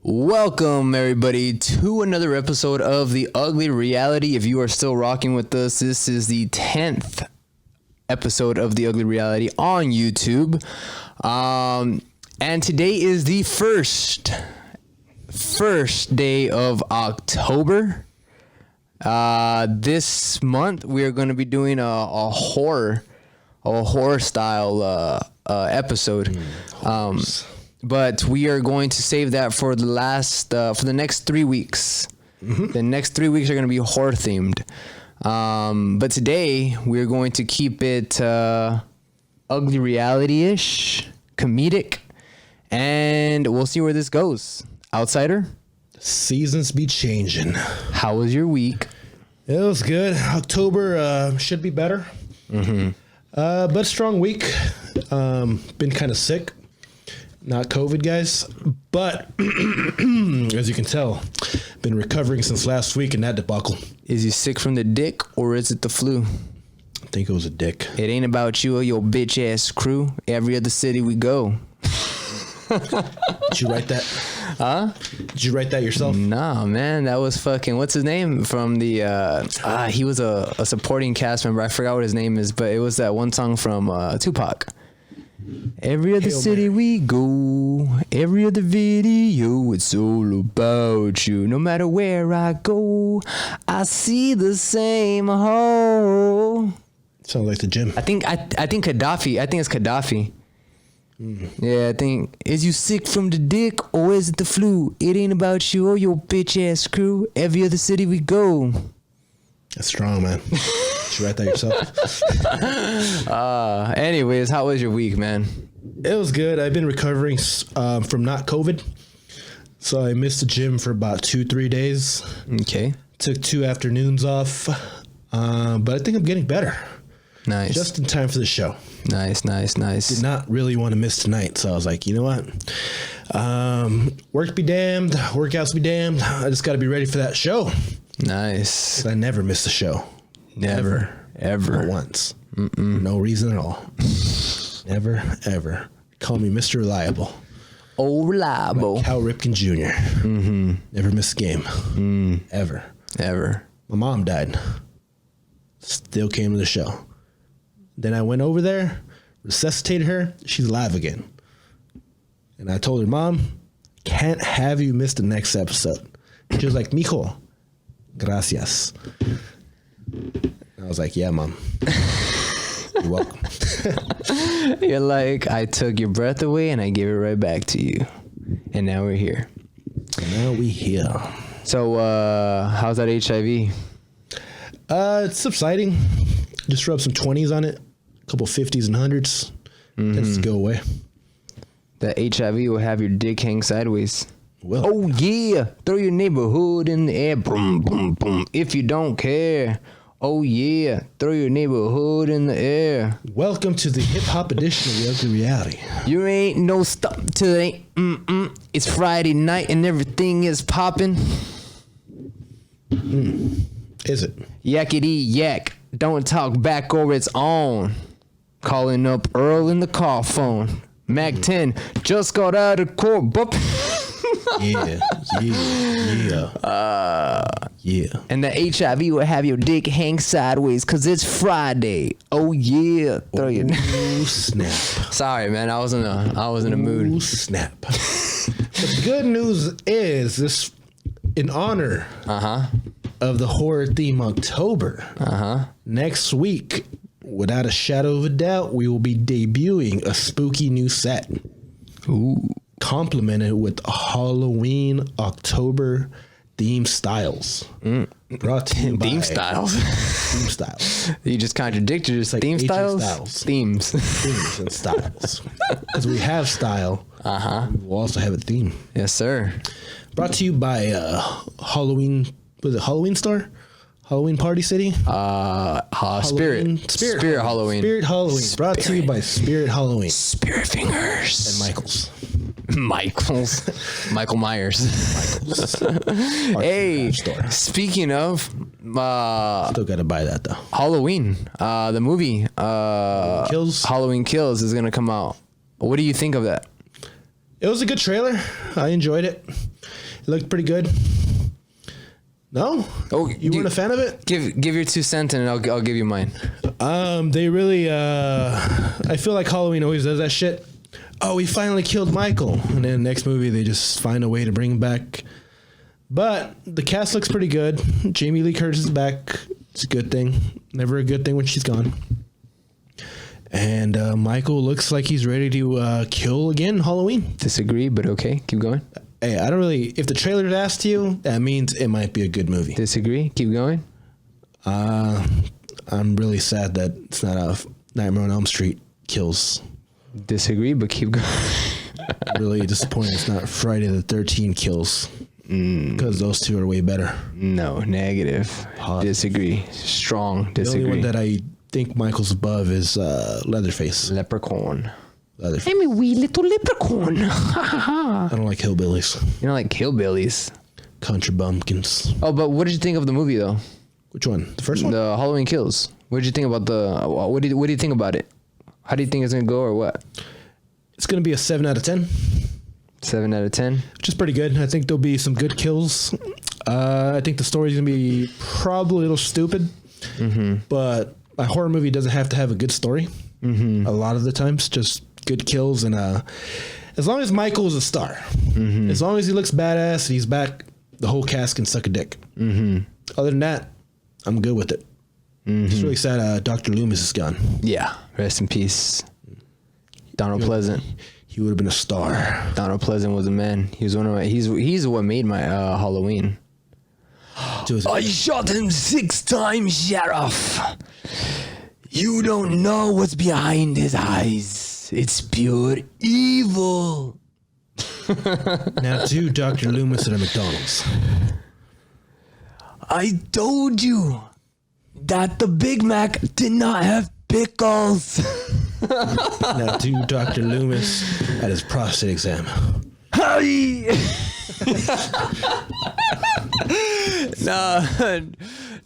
Welcome, everybody, to another episode of The Ugly Reality. If you are still rocking with us, this is the 10th episode of The Ugly Reality on YouTube. And today is the first day of October. This month, we are going to be doing a horror style episode. But we are going to save that for the next 3 weeks. Mm-hmm. The next 3 weeks are going to be horror themed. But today we're going to keep it ugly reality-ish, comedic, and we'll see where this goes. Outsider? Seasons be changing. How was your week? It was good. October should be better. Mm-hmm. But strong week. Been kind of sick. Not COVID, guys, but as you can tell, been recovering since last week in that debacle. Is he sick from the dick or is it the flu? I think it was a dick. It ain't about you or your bitch ass crew. Every other city we go. Did you write that? Huh? Did you write that yourself? Nah, man, that was fucking, what's his name from the, he was a supporting cast member. I forgot what his name is, but it was that one song from Tupac. Every other city we go, every other video, it's all about you. No matter where I go, I see the same hole. Sounds like the gym. I think Gaddafi. I think it's Gaddafi. Yeah, I think, is you sick from the dick or is it the flu? It ain't about you or your bitch ass crew. Every other city we go. That's strong, man. Did you write that yourself? Anyways, how was your week, man? It was good. I've been recovering from not COVID. So I missed the gym for about 2-3 days. Okay. Took 2 afternoons off. But I think I'm getting better. Nice. Just in time for the show. Nice. Did not really want to miss tonight. So I was like, you know what? Work be damned. Workouts be damned. I just got to be ready for that show. Nice. I never miss a show. Never. Ever. Not once. Mm-mm. No reason at all. Never, ever. Call me Mr. Reliable. Oh, reliable. Like Cal Ripken Jr. Mm-hmm. Never miss a game. Ever. My mom died. Still came to the show. Then I went over there, resuscitated her. She's alive again. And I told her, Mom, can't have you miss the next episode. She was like, Mijo, gracias. I was like, yeah, Mom. You're welcome. You're like, I took your breath away and I gave it right back to you. And now we're here. So, how's that HIV? It's subsiding. Just rub some 20s on it. A couple 50s and 100s. Tends to go away. The HIV will have your dick hang sideways. Well. Oh, yeah. Throw your neighborhood in the air. Boom, boom, boom. If you don't care. Oh, yeah. Throw your neighborhood in the air. Welcome to the hip-hop edition of The Ugly Reality. You ain't no stop till it ain't. It's Friday night and everything is popping. Is it? Yakety yak. Don't talk back or it's on. Calling up Earl in the car phone. Mac 10 just got out of court. Yeah. And the HIV will have your dick hang sideways because it's Friday. Oh yeah. Ooh, snap. Sorry, man. I was in a mood. Ooh, snap. The good news is this, in honor of the horror theme October. Next week, without a shadow of a doubt, we will be debuting a spooky new set. Ooh. Complemented with Halloween October theme styles. Brought to you by Theme styles. Theme styles. You just contradicted yourself. Like Theme aging styles? styles. Themes. Themes and styles. Because we have style. We'll also have a theme. Yes, sir. Brought to you by Halloween. Was it Halloween Store? Halloween Party City? Spirit Halloween. Spirit Halloween. Brought to you by Spirit Halloween. Spirit Fingers. And Michaels. Michael Myers. Hey, speaking of, still gotta buy that though. Halloween, the movie, Halloween Kills is gonna come out. What do you think of that? It was a good trailer. I enjoyed it. It looked pretty good. No? Oh, you weren't a fan of it? Give your 2 cents and I'll give you mine. They really I feel like Halloween always does that shit. Oh, we finally killed Michael. And then next movie they just find a way to bring him back. But the cast looks pretty good. Jamie Lee Curtis is back. It's a good thing. Never a good thing when she's gone. And Michael looks like he's ready to kill again Halloween. Disagree, but okay. Keep going. Hey, I don't really... If the trailer's asked you, that means it might be a good movie. Disagree. Keep going. I'm really sad that it's not a Nightmare on Elm Street Kills. Disagree, but keep going. Really disappointed it's not Friday the 13th Kills. Because those two are way better. No, negative. Disagree. Strong disagree. The only one that I think Michael's above is Leatherface. Leprechaun. Leatherface. I'm a wee little leprechaun. I don't like hillbillies. You don't like hillbillies? Country bumpkins. Oh, but what did you think of the movie, though? Which one? The first one? The Halloween Kills. What did you think about the... What do you think about it? How do you think it's going to go or what? It's going to be a 7 out of 10. 7 out of 10? Which is pretty good. I think there'll be some good kills. I think the story's going to be probably a little stupid. But a horror movie doesn't have to have a good story. A lot of the times, just good kills. And as long as Michael's a star, as long as he looks badass and he's back, the whole cast can suck a dick. Other than that, I'm good with it. It's really sad Dr. Loomis is gone. Yeah. Rest in peace. Donald Pleasant. He would have been a star. Donald Pleasant was a man. He was one of my... He's what made my Halloween. I shot him 6 times, Sheriff. You don't know what's behind his eyes. It's pure evil. Now to Dr. Loomis at a McDonald's. I told you that the Big Mac did not have pickles. Now to Dr. Loomis at his prostate exam. Hi.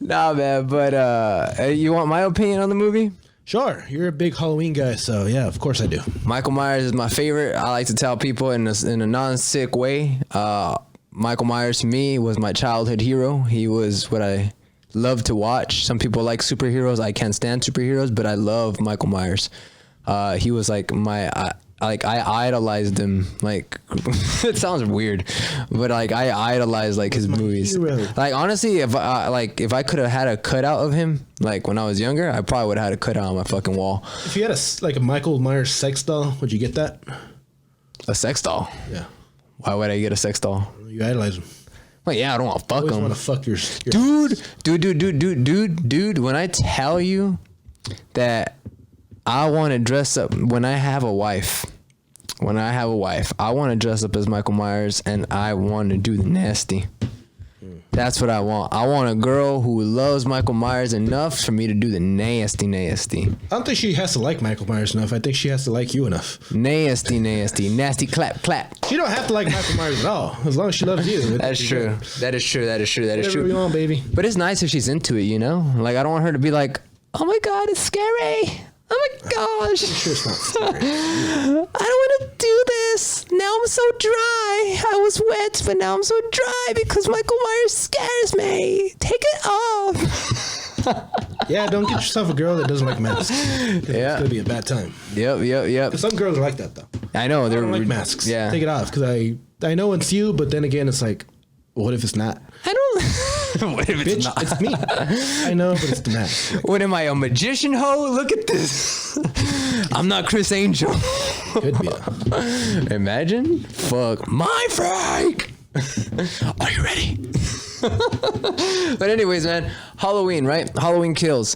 Nah, man. But you want my opinion on the movie? Sure, you're a big Halloween guy, so yeah, of course I do. Michael Myers is my favorite. I like to tell people in a non-sick way. Michael Myers to me was my childhood hero. He was what I loved to watch. Some people like superheroes. I can't stand superheroes, but I love Michael Myers. He was like I idolized him. Like, it sounds weird, but like I idolized like his movies. Hero. Like honestly, if I could have had a cutout of him, like when I was younger, I probably would have had a cutout on my fucking wall. If you had a Michael Myers sex doll, would you get that? A sex doll? Yeah. Why would I get a sex doll? You idolize him. Well, yeah, I don't want to fuck him. I want to fuck your dude. When I tell you that I want to dress up when I have a wife. I want to dress up as Michael Myers and I want to do the nasty. That's what I want. I want a girl who loves Michael Myers enough for me to do the nasty. I don't think she has to like Michael Myers enough. I think she has to like you enough. Nasty, clap. She don't have to like Michael Myers at all, as long as she loves you. That's true. That is true. Whatever you want, baby. But it's nice if she's into it, you know? Like, I don't want her to be like, oh my God, it's scary. Oh my gosh. I'm sure it's not scary. I don't want to do this. Now I'm so dry. I was wet, but now I'm so dry because Michael Myers scares me. Take it off. Yeah, don't get yourself a girl that doesn't like masks. Yeah. It's going to be a bad time. Yep. Some girls are like that, though. I know. They don't like masks. Yeah. Take it off because I know it's you, but then again, it's like, what if it's not? I don't... What if it's not? It's me. I know, but it's the mask. What am I, a magician hoe? Look at this. I'm not Chris Angel. Could be. Imagine. Fuck. My freak. Are you ready? But anyways, man, Halloween, right? Halloween Kills.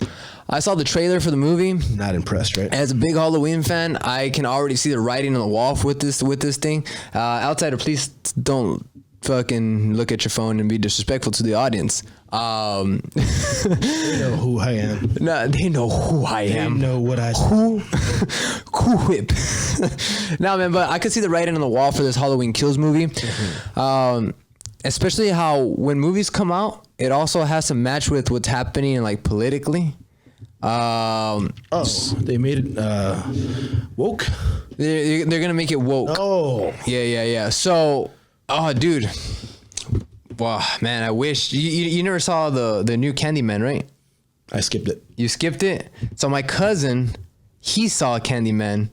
I saw the trailer for the movie. Not impressed, right? As a big Halloween fan, I can already see the writing on the wall with this thing. Outside of please don't fucking look at your phone and be disrespectful to the audience. They know who I am. No, they know who I am. They know what I Who whip. No, man, but I could see the writing on the wall for this Halloween Kills movie. Especially how when movies come out, it also has to match with what's happening like politically. They made it woke. They're gonna make it woke. Oh, Yeah. So, dude, wow, man, I wish you never saw the new Candyman, right? I skipped it. You skipped it. So my cousin, he saw Candyman,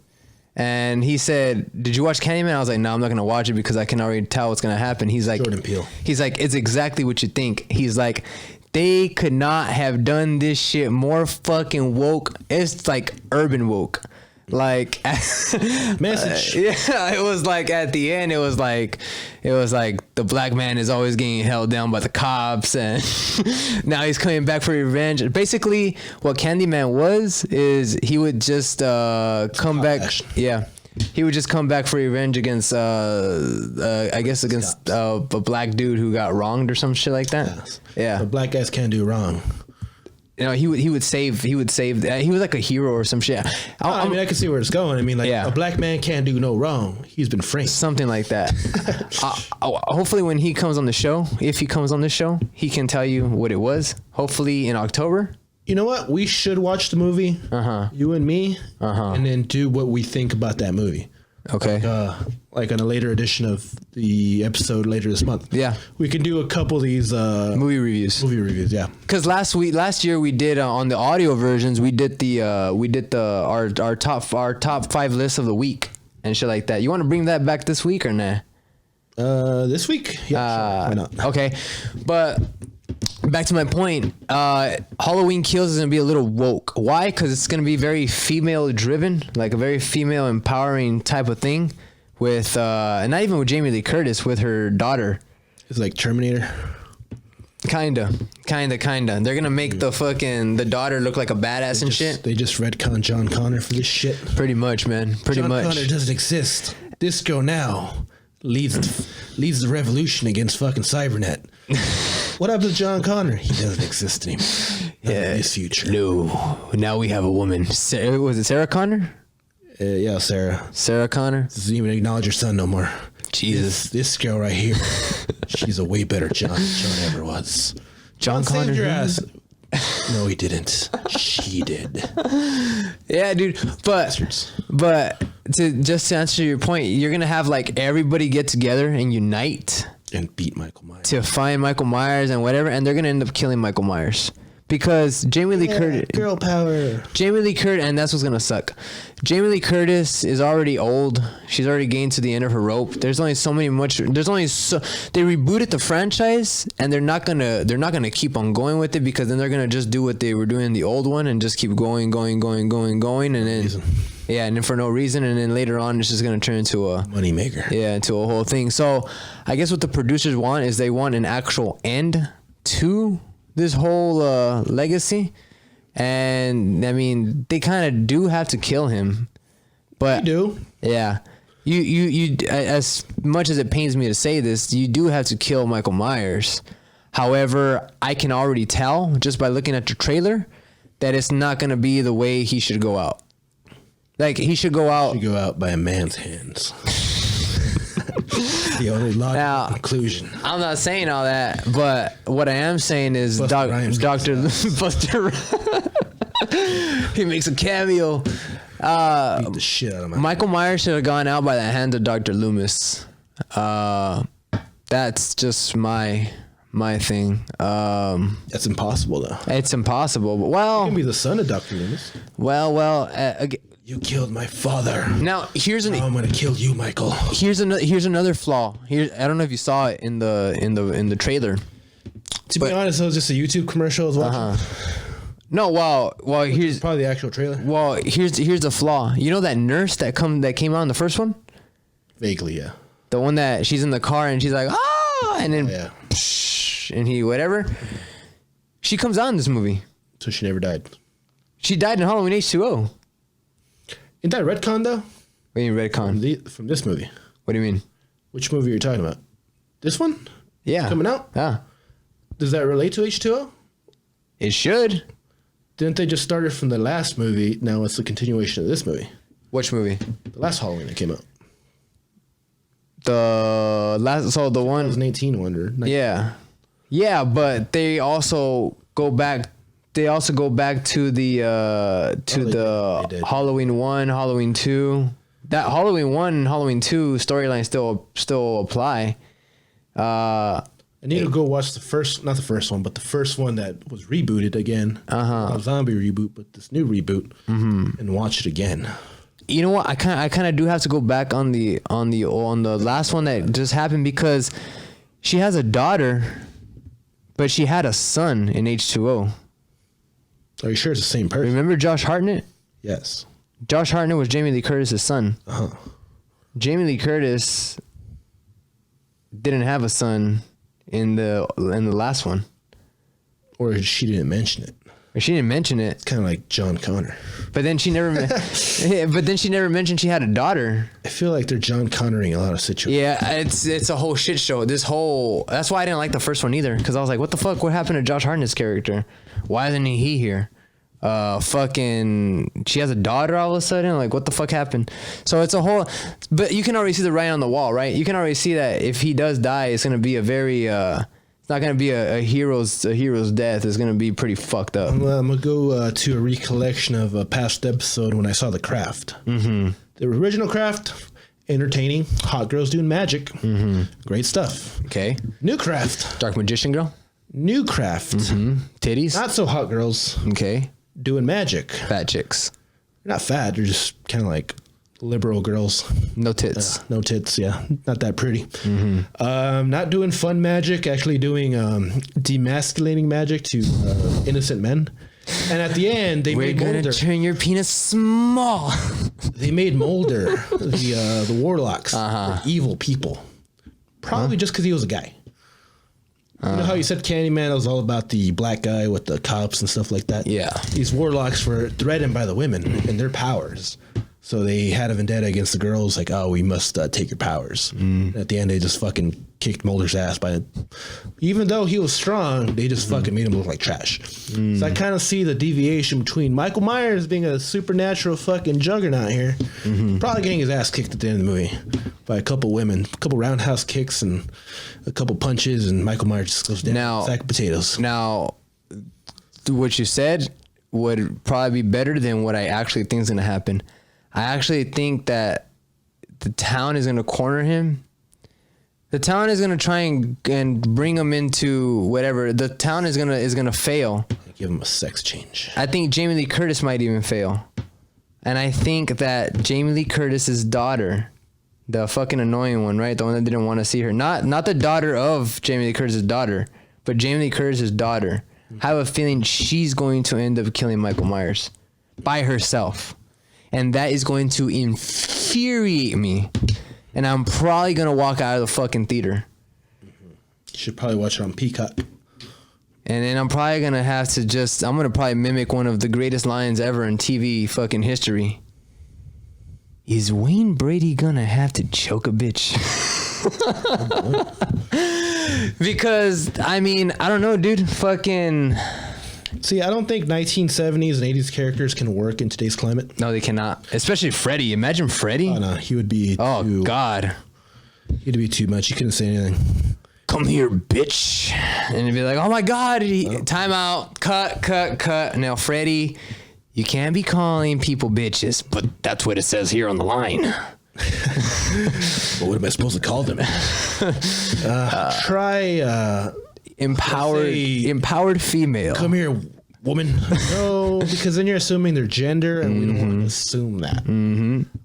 and he said, "Did you watch Candyman?" I was like, "No, I'm not gonna watch it because I can already tell what's gonna happen." He's like, Jordan Peele. He's like, "It's exactly what you think." He's like, "They could not have done this shit more fucking woke. It's like urban woke." Like Message. yeah, it was like at the end it was like the black man is always getting held down by the cops, and now he's coming back for revenge. Basically what Candyman was is he would just come back action. Yeah, he would just come back for revenge against I guess against a black dude who got wronged or some shit like that. Yes. Yeah, But black guys can't do wrong. you know, he would save he was like a hero or some shit. I mean, I can see where it's going. I mean, like Yeah. a black man can't do no wrong. He's been framed. Something like that. Hopefully when he comes on the show, if he comes on the show, he can tell you what it was. Hopefully in October. You know what? We should watch the movie. You and me. And then do what we think about that movie. Okay. Like on a later edition of the episode later this month. Yeah. We can do a couple of these Movie reviews. Yeah. Because last year we did on the audio versions, we did our top 5 lists of the week and shit like that. You want to bring that back this week or nah? This week? Yeah, sure. Why not? Okay. But back to my point, Halloween Kills is going to be a little woke. Why? Because it's going to be very female driven, like a very female empowering type of thing with, not even with Jamie Lee Curtis, with her daughter. It's like Terminator. Kinda. They're going to make the daughter look like a badass and shit. They just retconned John Connor for this shit. Pretty much, man. John Connor doesn't exist. Disco now leads the revolution against fucking Cybernet. What happened to John Connor? He doesn't exist anymore. Not in this future. No. Now we have a woman. Was it Sarah Connor? Yeah, Sarah. Sarah Connor? Doesn't even acknowledge her son no more. Jesus. This girl right here, she's a way better John ever was. John Connor? Saved your ass. No, he didn't. She did. Yeah, dude. But to answer your point, you're gonna have like everybody get together and unite and beat Michael Myers to find Michael Myers and whatever, and they're gonna end up killing Michael Myers because Jamie Lee Curtis. Girl power. Jamie Lee Curtis, and that's what's gonna suck. Jamie Lee Curtis is already old. She's already gained to the end of her rope. There's only so many they rebooted the franchise, and they're not gonna keep on going with it because then they're gonna just do what they were doing in the old one and just keep going, and then yeah, and then for no reason, and then later on it's just gonna turn into a moneymaker. Yeah, into a whole thing. So I guess what the producers want is they want an actual end to this whole legacy. And I mean, they kind of do have to kill him, but you do. Yeah, you as much as it pains me to say this, you do have to kill Michael Myers. However, I can already tell just by looking at the trailer that it's not going to be the way he should go out. Like he should go out. By a man's hands. The only logical conclusion. I'm not saying all that, but what I am saying is Dr. Buster. He makes a cameo. Beat the shit out of Michael Myers should have gone out by the hand of Dr. Loomis. That's just my thing. That's impossible though. It's impossible, but well, you can be the son of Dr. Loomis. You killed my father. Now now I'm gonna kill you, Michael. Here's another flaw. I don't know if you saw it in the trailer. To be honest, it was just a YouTube commercial as well. No, well, here's probably the actual trailer. Well, here's the flaw. You know that nurse that came out in the first one? Vaguely, yeah. The one that she's in the car and she's like, ah, and then and he whatever. She comes out in this movie. So she never died. She died in Halloween H2O. Isn't that retcon though? What do you mean retcon? From this movie. What do you mean? Which movie are you talking about? This one? Yeah. Coming out? Yeah. Does that relate to H2O? It should. Didn't they just start it from the last movie? Now it's the continuation of this movie. Which movie? The last Halloween that came out. The one 2018 Wonder. Yeah. Yeah, but they also go back to the Halloween 1, Halloween 2. That Halloween 1 and Halloween 2 storyline still apply. I need to go watch not the first one, but the first one that was rebooted again. Not a zombie reboot, but this new reboot, and watch it again. You know what? I kind of do have to go back on the last one that just happened, because she has a daughter, but she had a son in H2O. Are you sure it's the same person? Remember Josh Hartnett? Yes. Josh Hartnett was Jamie Lee Curtis's son. Uh-huh. Jamie Lee Curtis didn't have a son in the last one. Or she didn't mention it. Or she didn't mention it. It's kind of like John Connor. But then she never mentioned she had a daughter. I feel like they're John Connoring a lot of situations. Yeah, it's a whole shit show. That's why I didn't like the first one either, because I was like, what the fuck? What happened to Josh Hartnett's character? Why isn't he here? She has a daughter all of a sudden. Like, what the fuck happened? So it's a whole, but you can already see the writing on the wall, right? You can already see that if he does die, it's gonna be a very it's not gonna be a hero's death. It's gonna be pretty fucked up. Well, I'm gonna go to a recollection of a past episode when I saw The Craft. Mm-hmm. The original Craft, entertaining, hot girls doing magic, great stuff. Okay. New Craft, Dark Magician Girl. New Craft, titties. Not so hot girls. Okay. Doing magic. Fat chicks. They're not fat. They're just kind of like liberal girls. No tits. No tits. Yeah. Not that pretty. Not doing fun magic. Actually doing demasculating magic to innocent men. And at the end, they made Mulder. We're gonna turn your penis small. They made Mulder the warlocks, evil people. Probably just because he was a guy. You know how you said Candyman was all about the black guy with the cops and stuff like that? Yeah. These warlocks were threatened by the women and their powers. So they had a vendetta against the girls, like, oh, we must take your powers. At the end, they just fucking kicked Mulder's ass even though he was strong, they just fucking made him look like trash. So I kind of see the deviation between Michael Myers being a supernatural fucking juggernaut here, probably getting his ass kicked at the end of the movie by a couple women, a couple roundhouse kicks and a couple punches, and Michael Myers just goes down like a sack of potatoes. Now, what you said would probably be better than what I actually think is going to happen. I actually think that the town is going to corner him. The town is going to try and bring him into whatever. The town is going to fail. Give him a sex change. I think Jamie Lee Curtis might even fail. And I think that Jamie Lee Curtis's daughter, the fucking annoying one, right? The one that didn't want to see her. Not the daughter of Jamie Lee Curtis's daughter, but Jamie Lee Curtis's daughter. I have a feeling she's going to end up killing Michael Myers by herself. And that is going to infuriate me. And I'm probably going to walk out of the fucking theater. You should probably watch it on Peacock. And then I'm probably going to have to I'm going to probably mimic one of the greatest lines ever in TV fucking history. Is Wayne Brady going to have to choke a bitch? Because, I mean, I don't know, dude. Fucking... See, I don't think 1970s and 80s characters can work in today's climate. No, they cannot. Especially Freddy. Imagine Freddy. Oh, no. He would be God. He'd be too much. He couldn't say anything. Come here, bitch. And it'd be like, oh, my God. Time out. Cut. Now, Freddy, you can't be calling people bitches, but that's what it says here on the line. What am I supposed to call them? Try... empowered female. Come here, woman. No, because then you're assuming their gender, and we don't want to assume that.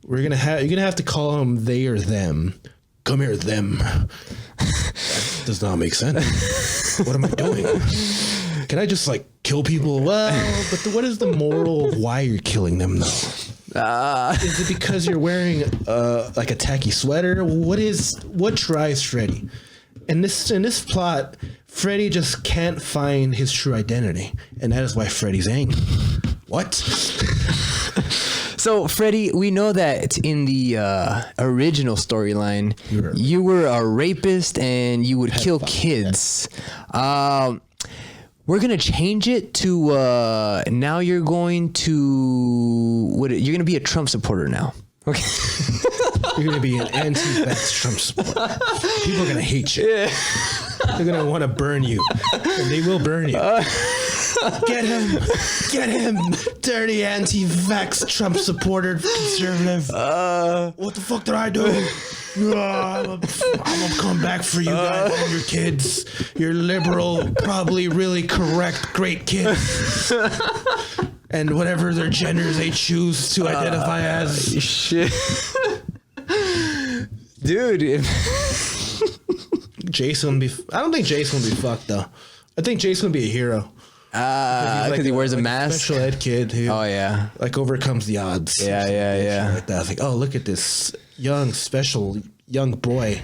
You're gonna have to call them they or them. Come here, them. That does not make sense. What am I doing? Can I just like kill people? Well, but what is the moral of why you're killing them though? Is it because you're wearing like a tacky sweater? What drives Freddy? In this plot, Freddy just can't find his true identity, and that is why Freddy's angry. What? So, Freddie, we know that in the original storyline, you were a rapist and you would kill kids. We're gonna change it to now. You're going to you're gonna be a Trump supporter now. Okay. You're gonna be an anti-vax Trump supporter. People are gonna hate you. Yeah. They're gonna want to burn you, and they will burn you. Get him, dirty anti-vax Trump supporter conservative. What the fuck did I do? I'm gonna come back for you guys and your kids. Your liberal, probably really correct, great kids. And whatever their genders they choose to identify as. Shit. Dude. Jason would be... I don't think Jason would be fucked, though. I think Jason would be a hero. Because he wears a mask? Special ed kid who... Oh, yeah. Like, overcomes the odds. Yeah. Like that. I was like, oh, look at this young boy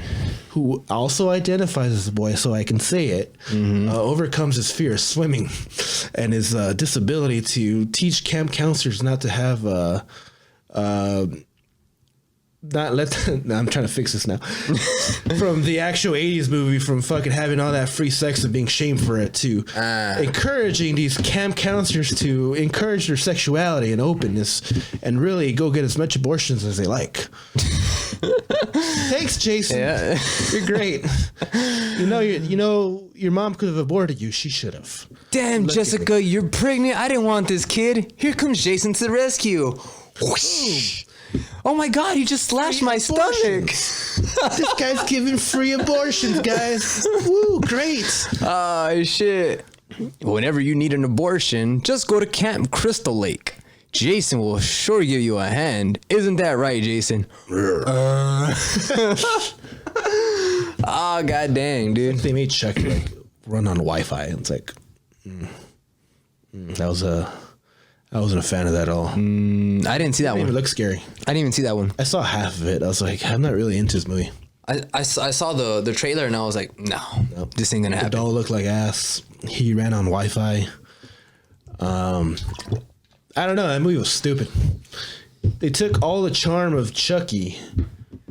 who also identifies as a boy, so I can say it, overcomes his fear of swimming and his disability to teach camp counselors not to have I'm trying to fix this now. From the actual 80s movie, from fucking having all that free sex and being shamed for it, to encouraging these camp counselors to encourage their sexuality and openness and really go get as much abortions as they like. Thanks, Jason. Yeah. You're great. Your mom could have aborted you. She should have. Damn, Jessica, you're pregnant. I didn't want this kid. Here comes Jason to the rescue. Whoosh. Oh my God, he just slashed my stomach. This guy's giving free abortions, guys. Woo, great. Oh, shit. Whenever you need an abortion, just go to Camp Crystal Lake. Jason will sure give you a hand. Isn't that right, Jason? Oh, God dang, dude. They made Chuck run on Wi-Fi. It's like, I wasn't a fan of that at all. I didn't see that one. It looked scary. I didn't even see that one. I saw half of it. I was like, I'm not really into this movie. I saw the trailer and I was like, no, this ain't gonna happen. The doll looked like ass. He ran on Wi-Fi. I don't know. That movie was stupid. They took all the charm of Chucky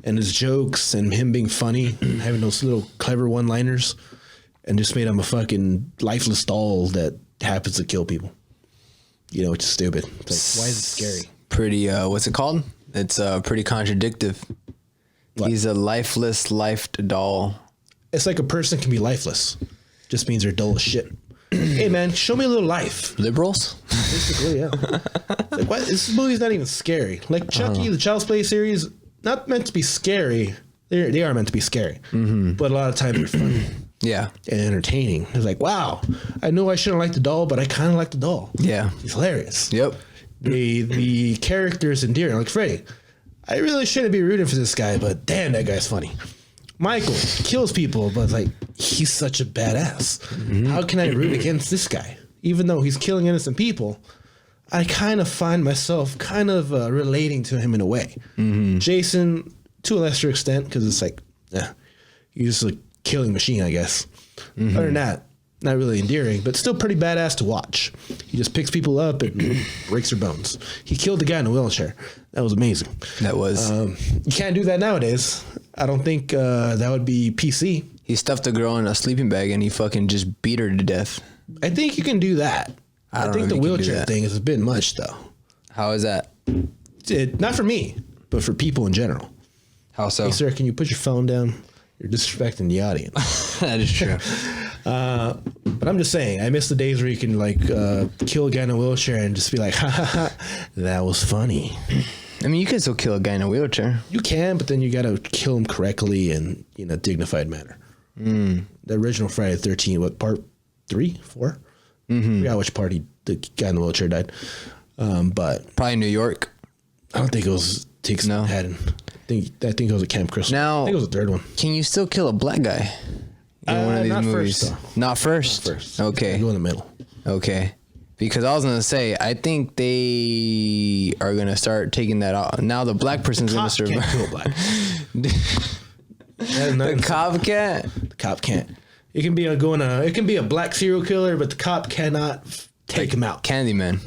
and his jokes and him being funny, having those little clever one-liners, and just made him a fucking lifeless doll that happens to kill people. Which is stupid. It's like, why is it scary? Pretty, what's it called? It's pretty contradictive. What? He's a lifeless, lifed doll. It's like a person can be lifeless. Just means they're dull as shit. Hey, man, show me a little life. Liberals? Basically, yeah. Like, what? This movie's not even scary. Like Chucky, the Child's Play series, not meant to be scary. They are meant to be scary. But a lot of times they're funny. Yeah. And entertaining. It's like, wow, I know I shouldn't like the doll, but I kind of like the doll. Yeah. He's hilarious. Yep. The character is endearing. Like Freddy, I really shouldn't be rooting for this guy, but damn, that guy's funny. Michael kills people, but like, he's such a badass. How can I root against this guy? Even though he's killing innocent people, I kind of find myself kind of relating to him in a way. Jason, to a lesser extent, because it's like, he's just a killing machine, I guess. Other than that, not really endearing, but still pretty badass to watch. He just picks people up and breaks their bones. He killed the guy in a wheelchair. That was amazing. That was. You can't do that nowadays. I don't think that would be PC. He stuffed a girl in a sleeping bag and he fucking just beat her to death. I think you can do that. I think the wheelchair thing is a bit much, though. How is that? Not for me, but for people in general. How so? Hey, sir, can you put your phone down? You're disrespecting the audience. That is true. But I'm just saying, I miss the days where you can kill a guy in a wheelchair and just be like, ha ha ha, that was funny. I mean, you can still kill a guy in a wheelchair. You can, but then you got to kill him correctly and in a dignified manner. The original Friday the 13th, what, part 3, 4? I forgot which part the guy in the wheelchair died. But probably New York. I don't think it was Manhattan. I think it was a Camp Crystal. Now, I think it was the third one. Can you still kill a black guy in one of these not movies? First, though. Not first? Not first. Okay. Go in the middle. Okay. Because I was going to say, I think they are going to start taking that off. Now the black person's going to survive. Can't kill a black. The cop can't? The cop can't. It can be a black serial killer, but the cop cannot take him out. Candyman.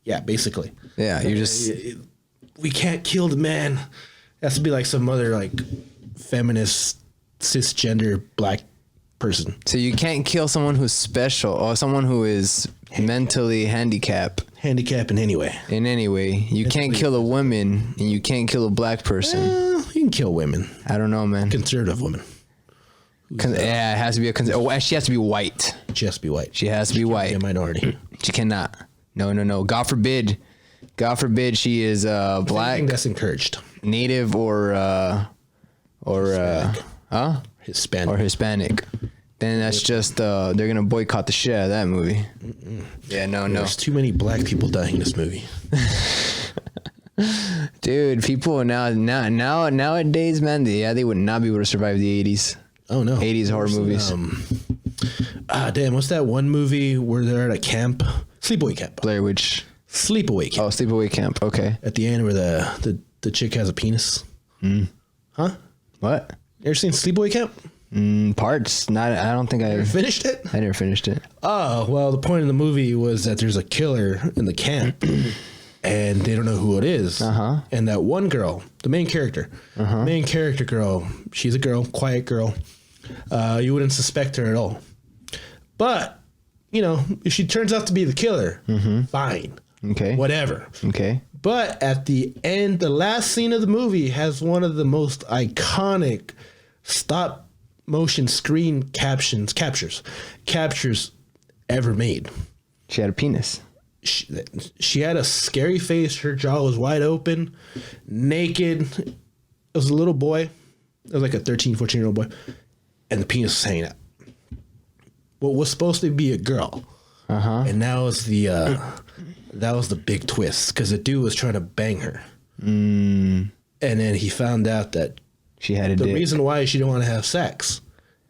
Yeah, basically. Yeah, you're just. We can't kill the man. It has to be like some other like feminist cisgender black person. So you can't kill someone who's special or someone who is mentally handicapped. Handicap in any way. In any way, you can't kill a woman and you can't kill a black person. You can kill women. I don't know, man. Conservative women. Yeah, it has to be she has to be white. She has to be white. She has to be white. Be a minority. She cannot. No. God forbid she is black. I think that's encouraged. Native or Hispanic. Then that's just they're gonna boycott the shit out of that movie. Yeah, no. There's too many black people dying in this movie. Dude, people nowadays, man, they would not be able to survive the 80s. Oh no, 80s horror movies. Damn, what's that one movie where they're at a camp? Sleepaway Camp. Blair Witch. Sleepaway Camp. Oh, Sleepaway Camp. Okay. At the end where the chick has a penis. Huh? What? You ever seen Sleepaway Camp? Parts. Not. I don't think I finished it. I never finished it. Oh well, the point of the movie was that there's a killer in the camp, and they don't know who it is. And that one girl, the main character, girl, she's a girl, quiet girl. You wouldn't suspect her at all. But if she turns out to be the killer, fine. Okay. Whatever. Okay. But at the end, the last scene of the movie has one of the most iconic stop motion screen captures ever made. She had a penis. She had a scary face. Her jaw was wide open, naked. It was a little boy. It was like a 13, 14-year-old boy. And the penis was hanging out. What was supposed to be a girl. And that was the big twist, because the dude was trying to bang her. And then he found out that she had a the dick. reason why she didn't want to have sex,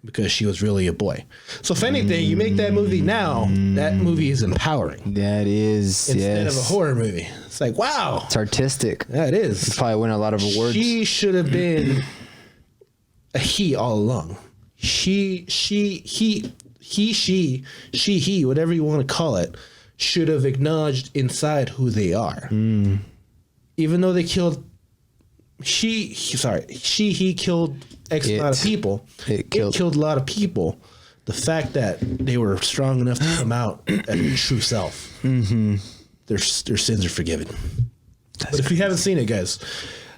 because she was really a boy. So if anything, you make that movie now, that movie is empowering. That is, instead of a horror movie. It's like, wow. It's artistic. Yeah, it is. It's probably win a lot of awards. She should have been a he all along. He, whatever you want to call it, should have acknowledged inside who they are. Even though they killed he killed X amount of people. It killed a lot of people. The fact that they were strong enough to come out as their true self, their sins are forgiven. But if you haven't seen it, guys,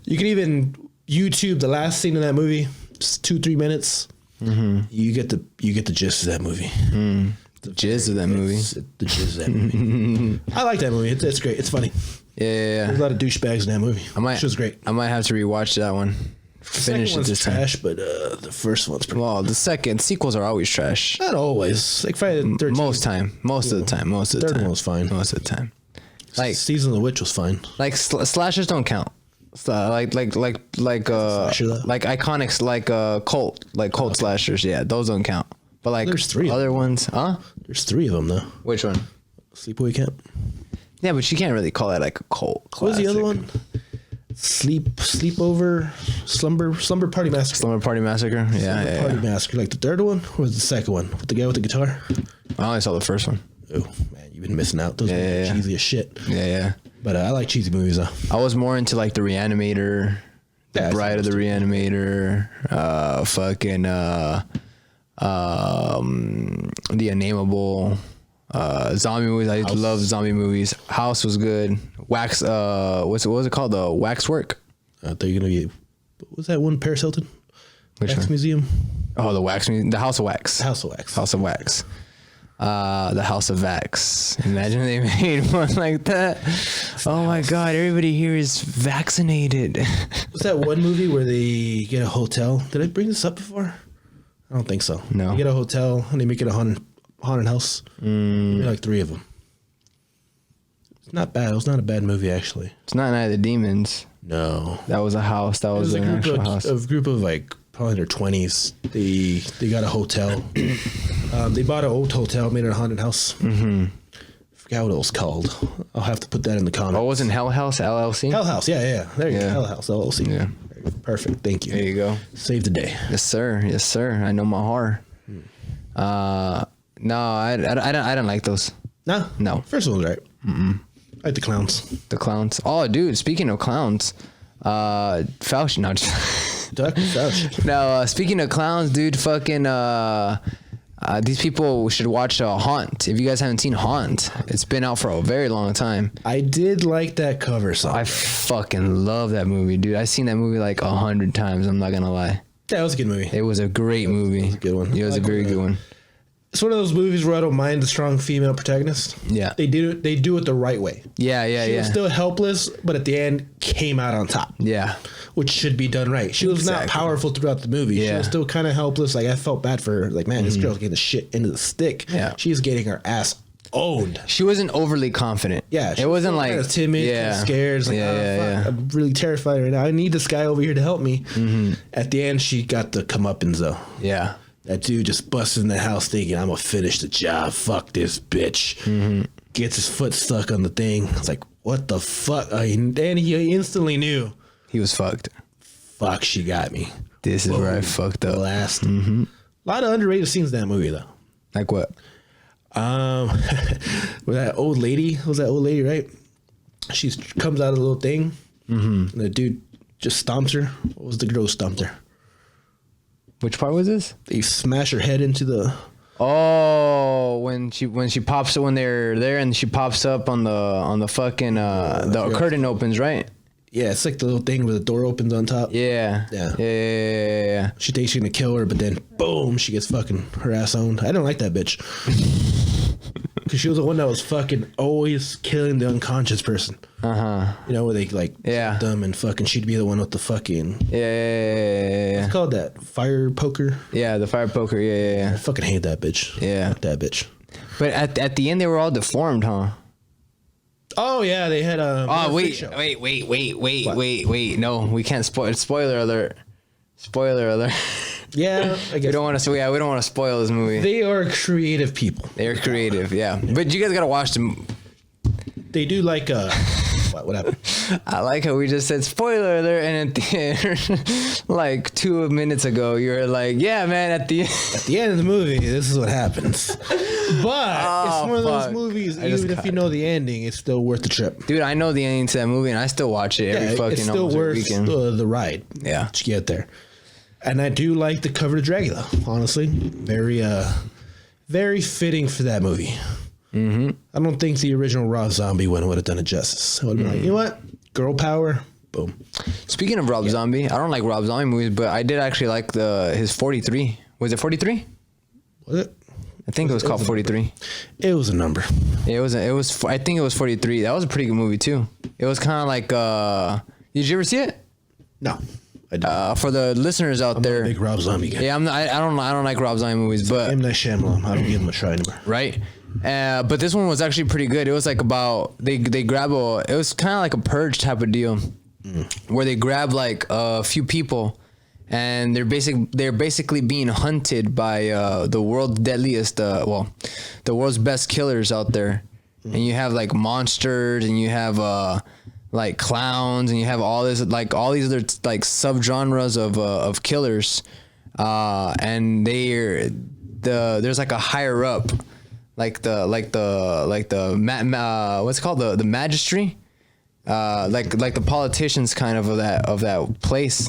you can even YouTube the last scene of that movie. Just 2-3 minutes. You get the gist of that movie. The jizz of that movie. The jizz of that movie. I like that movie. It's great. It's funny. Yeah. There's a lot of douchebags in that movie. It was great. I might have to rewatch that one. Finish it this trash, time. But the first one's pretty. Well, the sequels are always trash. Not always. Like Friday the 13th. Most of the time. Third one was fine. Most of the time. Like Season of the Witch was fine. Like slashers don't count. Like iconics, like cult slashers. Yeah, those don't count. But like there's 3 other ones, huh? There's 3 of them though. Which one? Sleepaway Camp. Yeah, but you can't really call that like a cult classic. What was the other one? Sleepover, slumber party massacre. Slumber party massacre. Yeah, party massacre. Like the third one or the second one with the guy with the guitar? I only saw the first one. Oh man, you've been missing out. Those are cheesy as shit. Yeah. But I like cheesy movies though. I was more into like the Reanimator, the Bride of the Reanimator, the Unnameable, zombie movies. I love zombie movies. House was good. Wax. What was it called? The Waxwork. I thought you're gonna be. What was that one? Paris Hilton. Which Wax one? Museum. Oh, the Wax Museum. The House of Wax. House of Wax. House of Wax. The House of Vax. Imagine they made one like that. Oh my God, everybody here is vaccinated. Was that one movie where they get a hotel? Did I bring this up before? I don't think so. No. They get a hotel and they make it a haunted house. Like 3 of them. It's not bad. It was not a bad movie actually. It's not Night of the Demons. No. That was a house. That was an actual house. A group of like probably in their 20s. They got a hotel. They bought an old hotel, made it a haunted house. Forgot what it was called. I'll have to put that in the comments. Oh, wasn't Hell House LLC? Hell House, yeah. There you go. Hell House LLC. Yeah. Perfect. Thank you. There you go. Save the day. Yes, sir. I know my horror. No, I don't like those. No. No. First one was right. I like the clowns. The clowns. Oh, dude. Speaking of clowns, Fauci. No, just Dr. Fauci. no. Speaking of clowns, dude. Fucking. These people should watch Haunt. If you guys haven't seen Haunt, it's been out for a very long time. I did like that cover song. I fucking love that movie, dude. I've seen that movie like 100 times. I'm not gonna lie. Yeah, it was a good movie. It was a great movie. It was a good one. Yeah, it was a very good one. It's one of those movies where I don't mind the strong female protagonist. Yeah. They do it the right way. Yeah. She was still helpless, but at the end came out on top. Yeah. Which should be done right. She was not powerful throughout the movie. Yeah. She was still kind of helpless. Like, I felt bad for her. Like, man, this girl's getting the shit into the stick. Yeah. She's getting her ass owned. She wasn't overly confident. Yeah. It wasn't like kind of timid, kind of scared. It's like, fuck, I'm really terrified right now. I need this guy over here to help me. Mm-hmm. At the end, she got the comeuppance though. Yeah. That dude just busted in the house thinking, I'm going to finish the job. Fuck this bitch. Mm-hmm. Gets his foot stuck on the thing. It's like, what the fuck? And he instantly knew. He was fucked. Fuck, she got me. This is where I fucked up. Last. Mm-hmm. A lot of underrated scenes in that movie, though. Like what? Was that old lady, right? She comes out of the little thing. Mm-hmm. And the dude just stomps her. What was the girl who stomped her? Which part was this? They smash her head into the... Oh, when she pops when they're there and she pops up on the fucking the curtain opens, right? Yeah, it's like the little thing where the door opens on top. Yeah. She thinks she's gonna kill her, but then boom, she gets fucking her ass owned. I don't like that bitch. Because she was the one that was fucking always killing the unconscious person. Uh-huh. You know, where they like them and fucking she'd be the one with the fucking... Yeah. What's called that? Fire poker? Yeah, the fire poker. Yeah. I fucking hate that bitch. Yeah. Fuck that bitch. But at the end, they were all deformed, huh? Oh, yeah, they had a... Oh, wait. No, we can't spoil... Spoiler alert. Yeah, I guess. We don't want to spoil this movie. They are creative people. They're creative, yeah. But you guys got to watch them. They do like what happened? I like how we just said spoiler alert, and at the end, like 2 minutes ago, you were like, "Yeah, man." At the end of the movie, this is what happens. But it's one of those movies. Even if you know the ending, it's still worth the trip. Dude, I know the ending to that movie, and I still watch it every fucking. It's still worth the ride. Yeah, to get there. And I do like the cover to Dracula. Honestly, very fitting for that movie. Mm-hmm. I don't think the original Rob Zombie one would have done it justice. I would have been like, you know what? Girl power. Boom. Speaking of Rob Zombie, I don't like Rob Zombie movies, but I did actually like his 43. Was it 43? Was it? I think it was called 43. It was a number. It was. I think it was 43. That was a pretty good movie too. It was kind of like. Did you ever see it? No. For the listeners out there, I'm a big Rob Zombie guy. Yeah, I don't like Rob Zombie movies, but M. Night Shyamalan, I don't give him a try anymore. Right. But this one was actually pretty good. It was like about they grab it was kind of like a purge type of deal, where they grab like a few people, and they're basically being hunted by the world's deadliest, the world's best killers out there, and you have like monsters, and you have like clowns, and you have all these other like subgenres of killers, and there's like a higher up. Like the what's it called, the magistry, like the politicians kind of that place.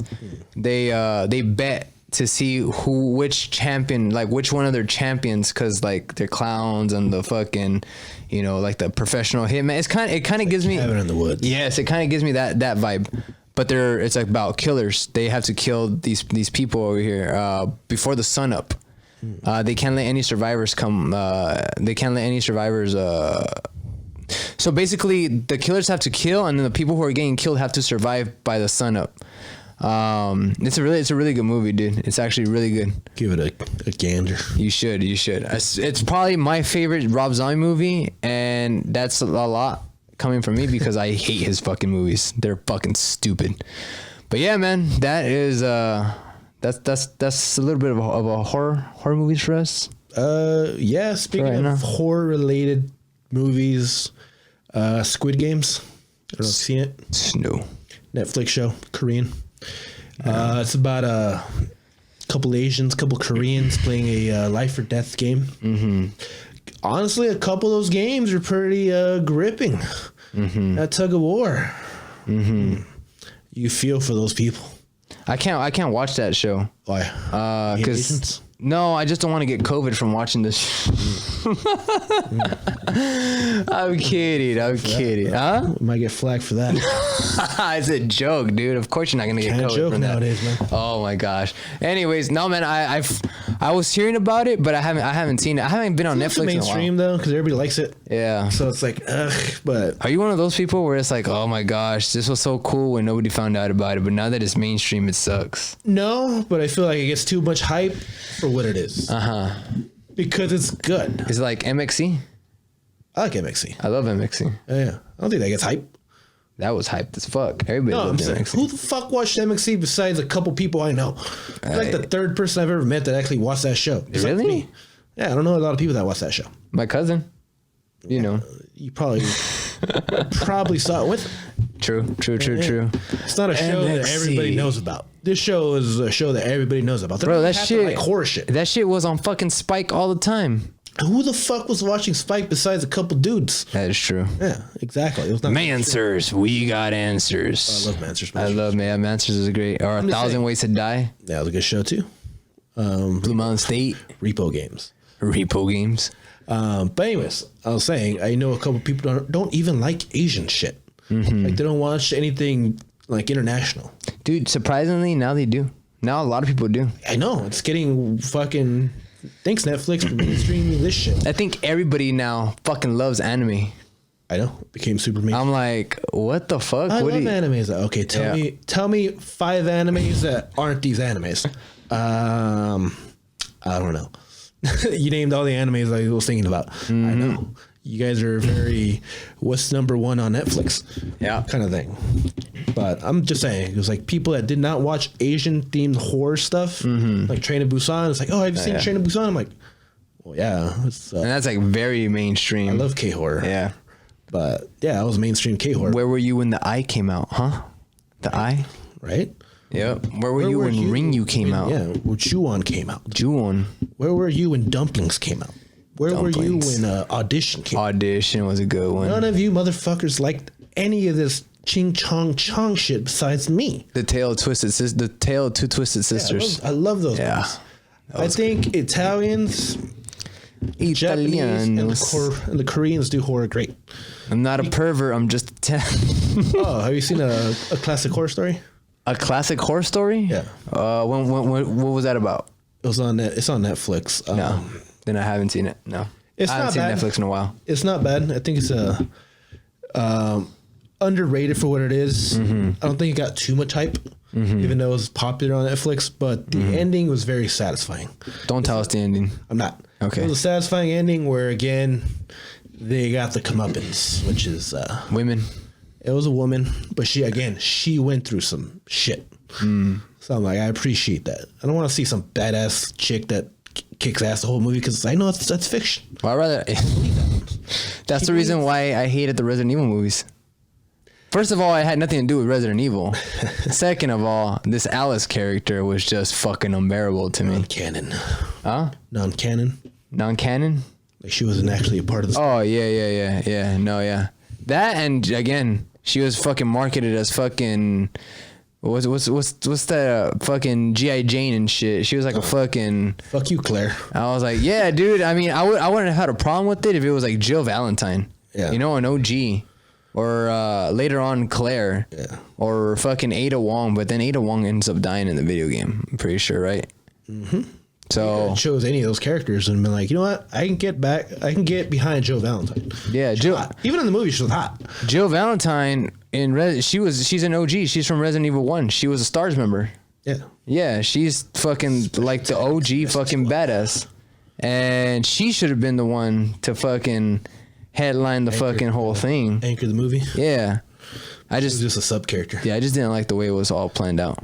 They bet to see which champion, like which one of their champions, because like they're clowns and the fucking, like the professional hitman. It kind of gives me Cabin in the Woods. Yes, it kind of gives me that vibe. But it's like about killers. They have to kill these people over here before the sun up. They can't let any survivors come. They can't let any survivors. So basically, the killers have to kill, and then the people who are getting killed have to survive by the sun up. It's a really good movie, dude. It's actually really good. Give it a gander. You should. It's probably my favorite Rob Zombie movie, and that's a lot coming from me because I hate his fucking movies. They're fucking stupid. But yeah, man, that is That's a little bit of a horror movies for us. Yeah. Speaking of horror related movies, Squid Games. I don't know if you've seen it. No. Netflix show, Korean. It's about a couple Asians, couple Koreans playing a life or death game. Mm-hmm. Honestly, a couple of those games are pretty gripping. That tug of war. You feel for those people. I can't watch that show. Why? Because no, I just don't want to get COVID from watching this. I'm kidding. Huh? Might get flagged for that. It's a joke, dude. Of course you're not gonna get Can't COVID joke from nowadays, that. man. Oh my gosh. Anyways, no man, I was hearing about it, but I haven't seen it. I haven't been on Netflix mainstream in a while. though, because everybody likes it. Yeah. So it's like, ugh. But are you one of those people where it's like, oh my gosh, this was so cool when nobody found out about it, but now that it's mainstream, it sucks? no, but I feel like it gets too much hype for what it is. Because it's good. Is it like MXC? I like MXC. I love MXC. Yeah. I don't think that gets hype. That was hyped as fuck. Everybody No, I'm loved saying, MXC. who the fuck watched MXC besides a couple people I know? You're like the third person I've ever met that actually watched that show. Really? Me. Yeah, I don't know a lot of people that watch that show. My cousin. You know. You probably saw it with him. True. It's not a show that everybody knows about. This show is a show that everybody knows about. Bro, that shit, like horror shit. That shit was on fucking Spike all the time. Who the fuck was watching Spike besides a couple dudes? That is true. Yeah, exactly. It was not Mansers, we got answers. I love Mansers. I love Mansers is great. Or 1,000 Ways to Die. Yeah, it was a good show too. Blue Mountain State. Repo Games. But anyways, I was saying I know a couple people don't even like Asian shit. Like they don't watch anything like international. Dude, surprisingly, now they do. Now a lot of people do. I know it's getting fucking. Thanks Netflix for mainstreaming this shit. I think everybody now fucking loves anime. I know, became super mainstream. I'm like, what the fuck? I what love animes. Okay, tell me 5 animes that aren't these animes. I don't know. You named all the animes I was thinking about. I know. You guys are very, what's number one on Netflix? Yeah. Kind of thing. But I'm just saying, it was like people that did not watch Asian themed horror stuff, like Train to Busan. It's like, oh, have you seen Train to Busan? I'm like, well, yeah. It's, and that's like very mainstream. I love K-horror. Yeah. But yeah, I was mainstream K-horror. Where were you when The Eye came out, huh? The Eye? Right? Yep. Where were you when Ringu came out? Yeah, when Ju-on came out. Ju-on. Where were you when Dumplings came out? Where were you when Audition came out? Audition was a good one. None of you motherfuckers liked any of this Ching Chong Chong shit besides me. The Tale of Two Twisted Sisters. I love those movies. I think Italians, Japanese, and the Koreans do horror great. I'm not a pervert. I'm just a Oh, have you seen a classic horror story? A classic horror story? Yeah. What was that about? It was on it's on Netflix. No. Then I haven't seen it. No. I haven't seen Netflix in a while. It's not bad. I think it's underrated for what it is. I don't think it got too much hype, even though it was popular on Netflix. But the ending was very satisfying. Don't tell us the ending. I'm not. Okay. It was a satisfying ending where, again, they got the comeuppance, which is... women. It was a woman, but she went through some shit. So I'm like, I appreciate that. I don't want to see some badass chick that kicks ass the whole movie because I know that's fiction. Well, I'd rather... That's the reason why I hated the Resident Evil movies. First of all, it had nothing to do with Resident Evil. Second of all, this Alice character was just fucking unbearable to me. Non-canon. Huh? Non-canon. Non-canon? Like she wasn't actually a part of the story. Oh, yeah. No, yeah. That, and again, she was fucking marketed as fucking... What's that fucking G.I. Jane and shit? She was like a fucking... Fuck you, Claire. I was like, yeah, dude. I mean, I wouldn't have had a problem with it if it was like Jill Valentine. Yeah. You know, an OG. Or later on, Claire. Yeah. Or fucking Ada Wong. But then Ada Wong ends up dying in the video game. I'm pretty sure, right? So... chose any of those characters and been like, you know what? I can get behind Jill Valentine. Yeah, Jill... Even in the movie, she was hot. Jill Valentine... she's an OG. She's from Resident Evil 1. She was a STARS member. Yeah. Yeah, she's fucking like the OG fucking badass. And she should have been the one to fucking headline the fucking whole thing. Anchor the movie. Yeah. It was just a sub character. Yeah, I just didn't like the way it was all planned out.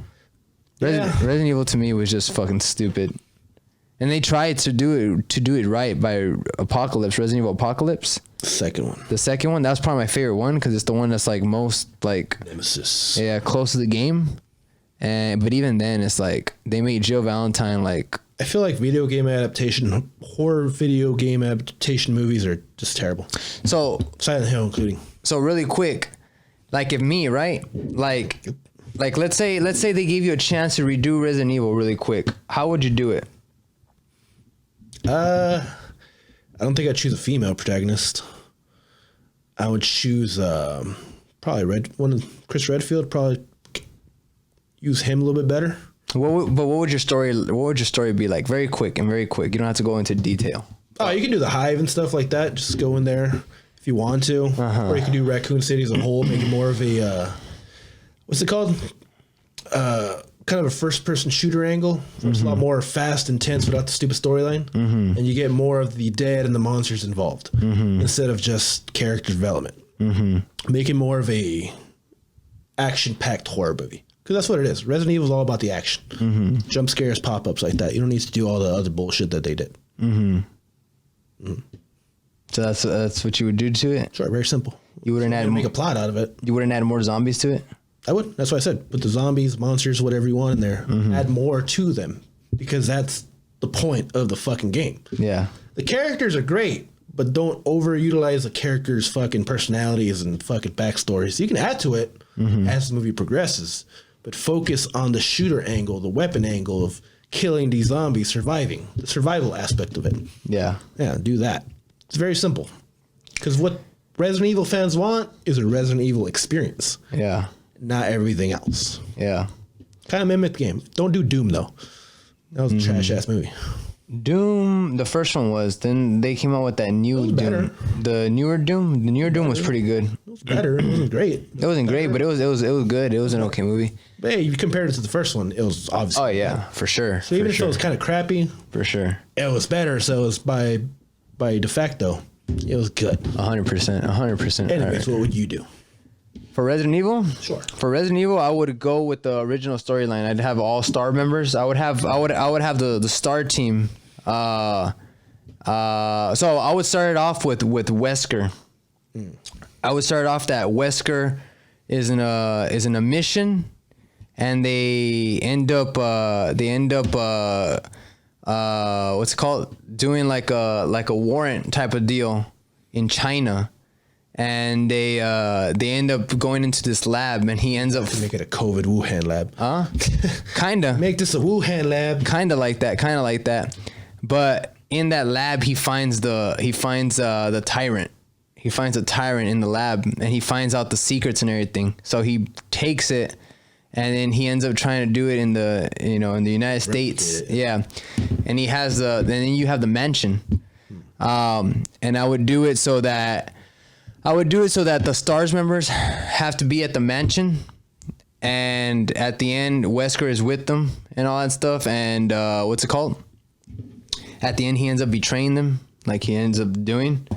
Resident Evil to me was just fucking stupid. And they tried to do it right by Apocalypse, Resident Evil Apocalypse. The second one. The second one, that was probably my favorite one because it's the one that's like most like Nemesis. Yeah, close to the game. But even then, it's like they made Jill Valentine like I feel like horror video game adaptation movies are just terrible. So Silent Hill including. So really quick, like if me, right? Like let's say they gave you a chance to redo Resident Evil really quick. How would you do it? I don't think I'd choose a female protagonist. I would choose probably Chris Redfield. Probably use him a little bit better. What would your story be like? Very quick. You don't have to go into detail. Oh, you can do the Hive and stuff like that. Just go in there if you want to, or you can do Raccoon City as a whole, make it more of a what's it called? Kind of a first-person shooter angle. So it's a lot more fast, intense without the stupid storyline, and you get more of the dead and the monsters involved instead of just character development. Make it more of a action-packed horror movie. Because that's what it is. Resident Evil is all about the action. Jump scares, pop-ups like that. You don't need to do all the other bullshit that they did. So that's what you would do to it? Sure, very simple. You wouldn't make a plot out of it. You wouldn't add more zombies to it? I would. That's what I said. Put the zombies, monsters, whatever you want in there. Add more to them. Because that's the point of the fucking game. Yeah. The characters are great, but don't overutilize the characters' fucking personalities and fucking backstories. You can add to it as the movie progresses. But focus on the shooter angle, the weapon angle of killing these zombies, surviving, the survival aspect of it. Yeah. Yeah, do that. It's very simple. Because what Resident Evil fans want is a Resident Evil experience. Yeah. Not everything else. Yeah. Kind of mimic the game. Don't do Doom, though. That was a trash-ass movie. Doom, the first one was. Then they came out with that new Doom. Better. The newer Doom was pretty good. It was better. It wasn't great. It wasn't great, but it was good. It was an okay movie. But hey, you compared it to the first one, it was obviously. Oh yeah, for sure. So even if it was kind of crappy, for sure, it was better. So it was by de facto, it was good. 100%. Anyways, what would you do? For Resident Evil? Sure. For Resident Evil, I would go with the original storyline. I'd have all star members. I would have the star team. So I would start it off with Wesker. I would start off that Wesker is in a mission, and they end up what's it called, doing like a warrant type of deal in China. And they end up going into this lab, and he ends up make it a COVID Wuhan lab. Kinda. Make this a Wuhan lab. Kinda like that. But in that lab, he finds the tyrant. He finds a tyrant in the lab, and he finds out the secrets and everything. So he takes it, and then he ends up trying to do it in the United States. Yeah, and he has then you have the mansion, and I would do it so that the STARS members have to be at the mansion, and at the end, Wesker is with them and all that stuff. And what's it called? At the end, he ends up betraying them, like he ends up doing.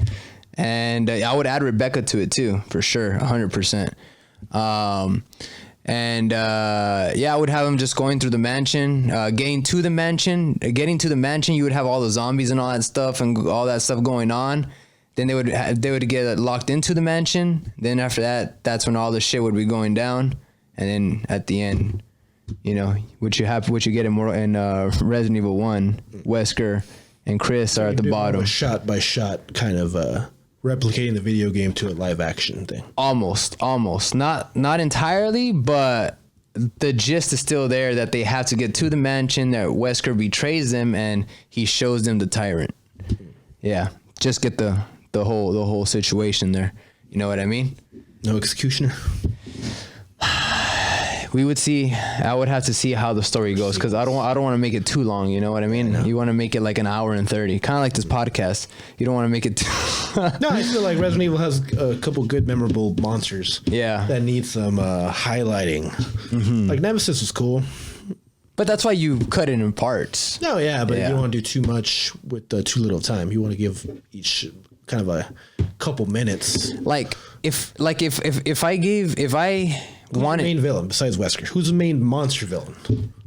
And I would add Rebecca to it too, for sure, 100%. I would have him just going through the mansion, getting to the mansion. You would have all the zombies and all that stuff and all that stuff going on. Then they would get locked into the mansion. Then after that, that's when all the shit would be going down. And then at the end, what you get in Resident Evil 1, Wesker and Chris are at the bottom. A shot by shot kind of replicating the video game to a live action thing. Almost. Not entirely, but the gist is still there that they have to get to the mansion, that Wesker betrays them and he shows them the tyrant. Yeah. Just get the whole situation there. You know what I mean? No executioner. We would see. I would have to see how the story goes, because I don't want to make it too long. You know what I mean? No. You want to make it like an hour and 30, kind of like this podcast. You don't want to make it too. No, I feel like Resident Evil has a couple good memorable monsters. Yeah. That need some highlighting. Mm-hmm. Like Nemesis was cool. But that's why you cut it in parts. No, yeah, but you don't want to do too much with too little time. You want to give each kind of a couple minutes. If I wanted the main villain besides Wesker, who's the main monster villain?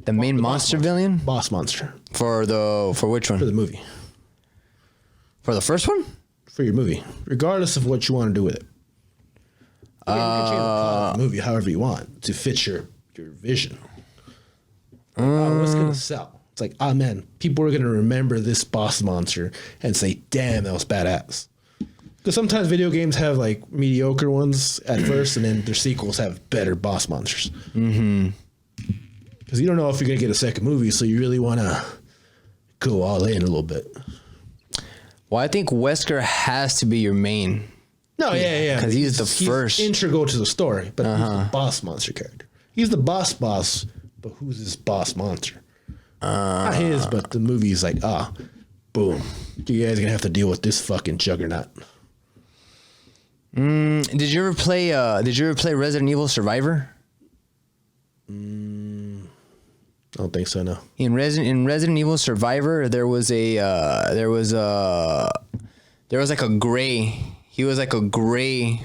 The main monster villain? Boss monster. For which one? For the movie. For the first one? For your movie, regardless of what you want to do with it. You can change the plot of the movie however you want to fit your vision. What's gonna sell? It's It's like, oh man, people are gonna remember this boss monster and say, damn, that was badass. Because sometimes video games have like mediocre ones at first, and then their sequels have better boss monsters. Mm-hmm. Because you don't know if you're gonna get a second movie, so you really want to go all in a little bit. Well, I think Wesker has to be your main. No, yeah. Because he's the first. Integral to the story, but he's the boss monster character. He's the boss, but who's this boss monster? Not his, but the movie's like, boom. You guys are gonna have to deal with this fucking juggernaut. Did you ever play Resident Evil Survivor? I don't think so. No. In Resident Evil Survivor, there was like a gray. He was like a gray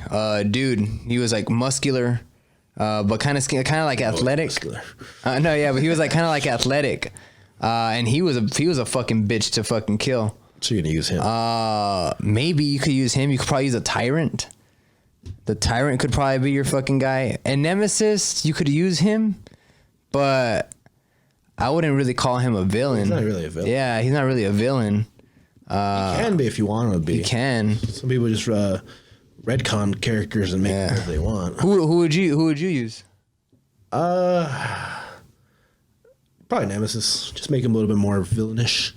dude. He was like muscular, but kind of like athletic. No, yeah, but he was like kind of like athletic, and he was a fucking bitch to fucking kill. So you're gonna use him? Maybe you could use him. You could probably use a tyrant. The tyrant could probably be your fucking guy. And Nemesis, you could use him, but I wouldn't really call him a villain. He's not really a villain. Yeah, he's not really a villain. He can be if you want him to be. He can. Some people just retcon characters and make whatever they want. Who would you use? Probably Nemesis. Just make him a little bit more villainish.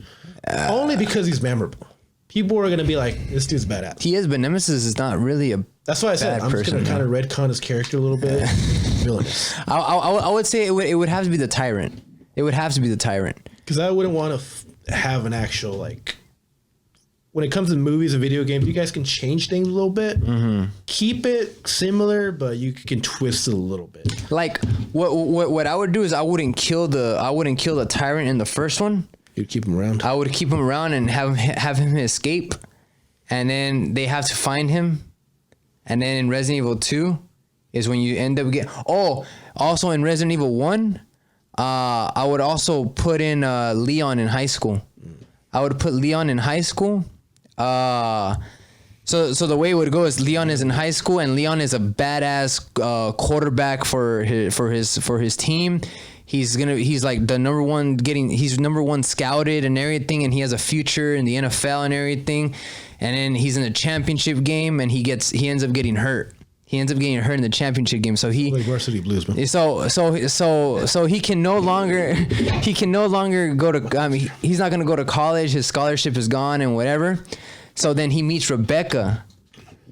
Only because he's memorable. People are gonna be like, "This dude's badass." He is, but Nemesis is not really a. That's why I said I'm just gonna kind of retcon his character a little bit. Villainous. I would say it would have to be the tyrant. It would have to be the tyrant. Because I wouldn't want to have an actual like. When it comes to movies and video games, you guys can change things a little bit. Mm-hmm. Keep it similar, but you can twist it a little bit. Like what I would do is I wouldn't kill the tyrant in the first one. You'd keep him around. I would keep him around and have him escape, and then they have to find him, and then in Resident Evil 2 is when you end up getting. Oh, also in Resident Evil 1, I would also put in Leon in high school. I would put Leon in high school. So the way it would go is Leon is in high school, and Leon is a badass quarterback for his team. He's like the number one he's number one scouted and everything, and he has a future in the NFL and everything. And then he's in the championship game, and he ends up getting hurt. He ends up getting hurt in the championship game. So he like Varsity Blues, man. So he can no longer go to. I mean, he's not gonna go to college. His scholarship is gone and whatever. So then he meets Rebecca.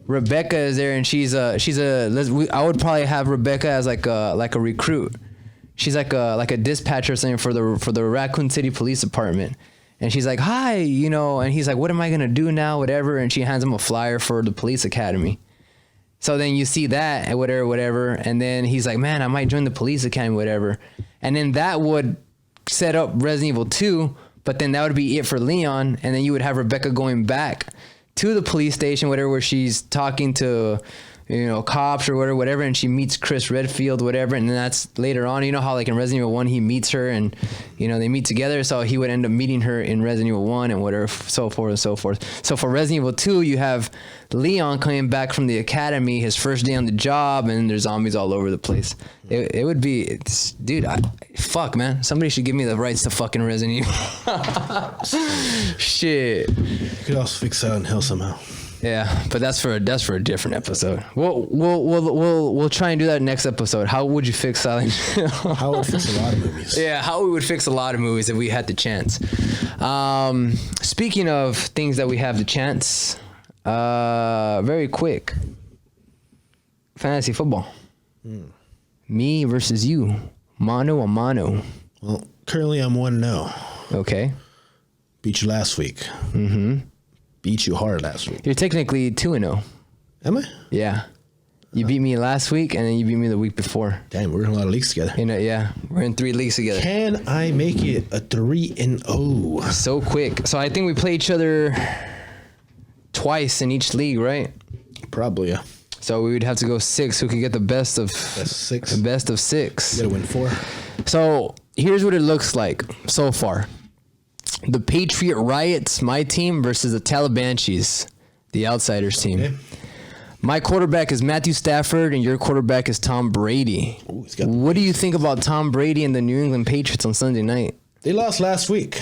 Rebecca is there, and she's a. I would probably have Rebecca as like a recruit. She's like a dispatcher or something for the Raccoon City Police Department. And she's like, hi, and he's like, what am I gonna do now? Whatever. And she hands him a flyer for the police academy. So then you see that and whatever. And then he's like, man, I might join the police academy, whatever. And then that would set up Resident Evil 2, but then that would be it for Leon. And then you would have Rebecca going back to the police station, whatever, where she's talking to, cops or whatever, and she meets Chris Redfield, whatever, and then that's later on. You know how like in Resident Evil 1 he meets her and they meet together, so he would end up meeting her in Resident Evil 1 and whatever, so forth and so forth. So for Resident Evil 2 you have Leon coming back from the academy, his first day on the job, and there's zombies all over the place. It would be, dude, fuck man, somebody should give me the rights to fucking Resident Evil. Shit. You could also fix Silent Hill somehow. Yeah, but that's for a different episode. We'll try and do that next episode. How would you fix Silent Hill? How would fix a lot of movies? Yeah, how we would fix a lot of movies if we had the chance. Speaking of things that we have the chance, very quick. Fantasy football. Me versus you, mano a mano. Well, currently I'm 1-0. Okay. Beat you last week. Mm-hmm. Beat you hard last week. You're technically 2-0. Am I? Yeah. You beat me last week, and then you beat me the week before. Damn, we're in a lot of leagues together. Yeah, we're in 3 leagues together. Can I make it a 3-0? So quick. So I think we play each other twice in each league, right? Probably, yeah. So we would have to go 6. Who could get the best of 6? The best of 6. You gotta win 4. So here's what it looks like so far. The Patriot Riots, my team, versus the Talibanchis, the Outsiders team. Okay. My quarterback is Matthew Stafford, and your quarterback is Tom Brady. Ooh, what do you think about Tom Brady and the New England Patriots on Sunday night? They lost last week.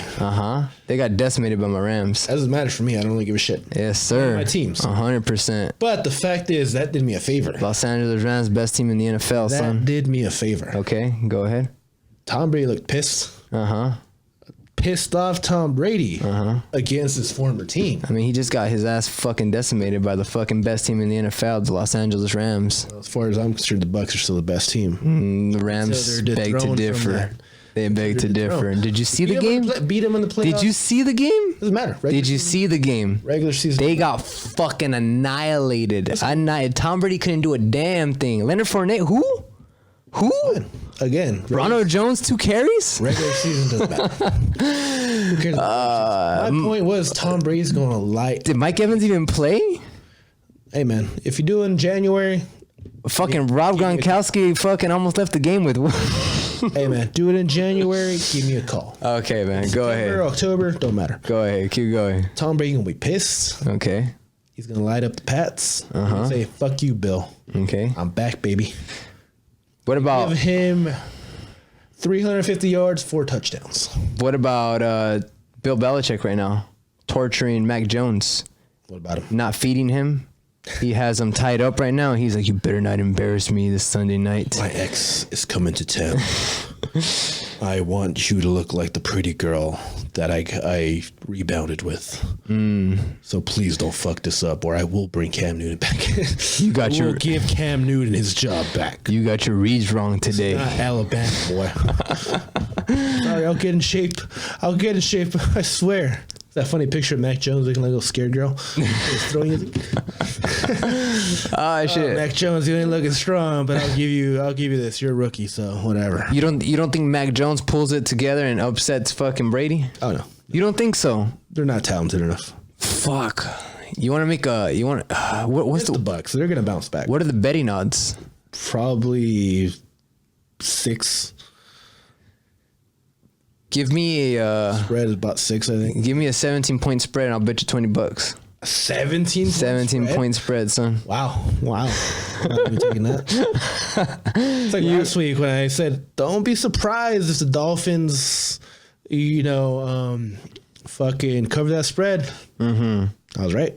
They got decimated by my Rams. That doesn't matter for me. I don't really give a shit. Yes, sir. My teams. 100%. But the fact is, that did me a favor. Los Angeles Rams, best team in the NFL, son. That did me a favor. Okay, go ahead. Tom Brady looked pissed. Pissed off Tom Brady against his former team. I mean, he just got his ass fucking decimated by the fucking best team in the NFL, the Los Angeles Rams. Well, as far as I'm concerned, the Bucs are still the best team. The Rams beg to differ. They beg to differ. Did you see the game? Beat them in the playoffs. Did you see the game? Doesn't matter. Did you see the game? Regular season. They got fucking annihilated. Tom Brady couldn't do a damn thing. Leonard Fournette, who? Again. Ronald Jones, 2 carries? Regular season doesn't matter. Who cares? My point was Tom Brady's going to light. Did Mike Evans even play? Hey, man. If you do it in January. Fucking Rob Gronkowski fucking almost left the game with. Hey, man. Do it in January. Give me a call. Okay, man. Go ahead. October. Don't matter. Go ahead. Keep going. Tom Brady going to be pissed. Okay. He's going to light up the Pats. Say, fuck you, Bill. Okay. I'm back, baby. What about... Give him 350 yards, 4 touchdowns. What about Bill Belichick right now? Torturing Mac Jones. What about him? Not feeding him. He has him tied up right now. He's like, you better not embarrass me this Sunday night. My ex is coming to town. I want you to look like the pretty girl that I rebounded with. So please don't fuck this up, or I will bring Cam Newton back. I will give Cam Newton his job back. You got your reads wrong today. It's not Alabama, boy. Sorry, I'll get in shape. I swear. That funny picture of Mac Jones looking like a little scared girl. Throwing it. Shit. Mac Jones, you ain't looking strong, but I'll give you this. You're a rookie, so whatever. You don't think Mac Jones pulls it together and upsets fucking Brady? Oh no. You don't think so? They're not talented enough. Fuck. You want to make a? You want? What's the Bucs? They're gonna bounce back. What are the betting odds? Probably 6. Give me a spread is about 6, I think. Give me a 17-point spread, and I'll bet you $20. 17 point spread, son. Wow. I'm not even taking that. It's like last week when I said, don't be surprised if the Dolphins, fucking cover that spread. I was right.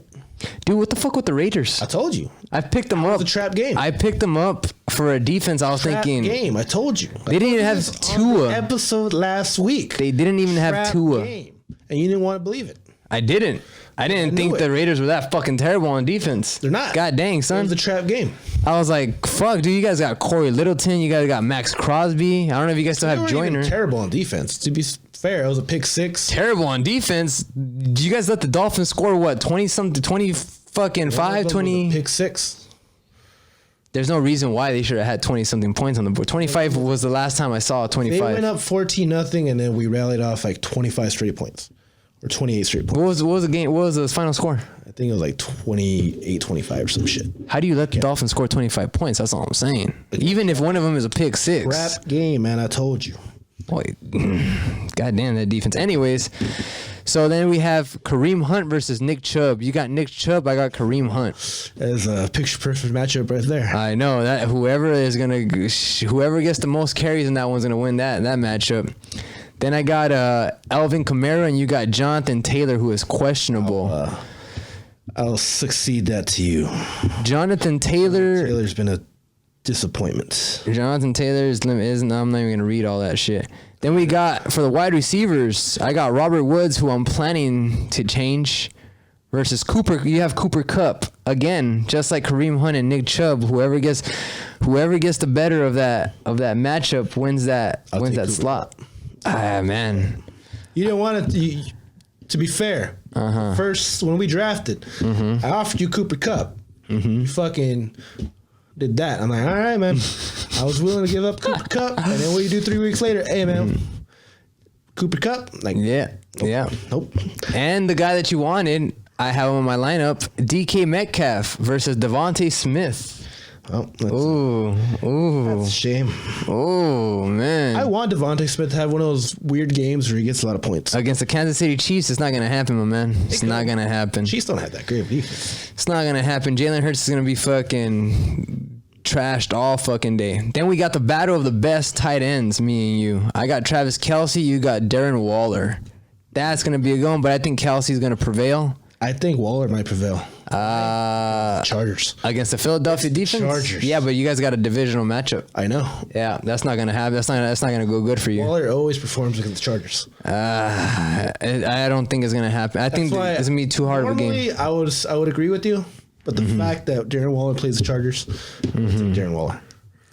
Dude, what the fuck with the Raiders? I told you. I picked them up. It's a trap game. I picked them up for a defense. I was thinking. Game. I told you. They didn't even have Tua. Episode last week. They didn't even have Tua. Game. And you didn't want to believe it. I didn't. I didn't think the Raiders were that fucking terrible on defense. They're not. God dang, son. It was a trap game. I was like, fuck, dude. You guys got Corey Littleton. You guys got Max Crosby. I don't know if you guys still have Joyner. Terrible on defense. To be fair, it was a pick 6. Terrible on defense. You guys let the Dolphins score what? 20-something, 20 fucking 5, 20. Pick 6. There's no reason why they should have had 20-something points on the board. 25 was the last time I saw 25. They went up 14-0, and then we rallied off like 25 straight points. Or 28 straight points. What was the game? What was the final score? I think it was like 28-25 or some shit. How do you let the Dolphins score 25 points? That's all I'm saying. Even if one of them is a pick 6. Crap game, man. I told you. Boy, goddamn that defense. Anyways, so then we have Kareem Hunt versus Nick Chubb. You got Nick Chubb. I got Kareem Hunt. That's a picture-perfect matchup right there. I know that whoever gets the most carries in that one's gonna win that matchup. Then I got Alvin Kamara, and you got Jonathan Taylor, who is questionable. I'll succeed that to you. Jonathan Taylor. Taylor's been a disappointment. Jonathan Taylor is I'm not even gonna read all that shit. Then we got for the wide receivers, I got Robert Woods, who I'm planning to change, versus Cooper. You have Cooper Kupp again, just like Kareem Hunt and Nick Chubb. Whoever gets the better of that matchup wins that slot. Man. You didn't want it to be fair. First, when we drafted, I offered you Cooper Kupp. You fucking did that. I'm like, all right, man. I was willing to give up Cooper Kupp. And then what do you do 3 weeks later? Hey, man, Cooper Kupp? Like, Nope. And the guy that you wanted, I have him on my lineup, DK Metcalf versus Devontae Smith. Oh, that's a shame. Oh, man. I want Devontae Smith to have one of those weird games where he gets a lot of points. Against the Kansas City Chiefs, it's not going to happen, my man. It's not going to happen. Chiefs don't have that great defense. It's not going to happen. Jalen Hurts is going to be fucking trashed all fucking day. Then we got the battle of the best tight ends, me and you. I got Travis Kelce. You got Darren Waller. That's going to be a good one, but I think Kelce's going to prevail. I think Waller might prevail. Chargers. Against the Philadelphia defense? Chargers. Yeah, but you guys got a divisional matchup. I know. Yeah, that's not going to happen. That's not going to go good for you. Waller always performs against the Chargers. I don't think it's going to happen. I think it's going to be too hard of a game. Normally, I would agree with you, but the fact that Darren Waller plays the Chargers, I think Darren Waller.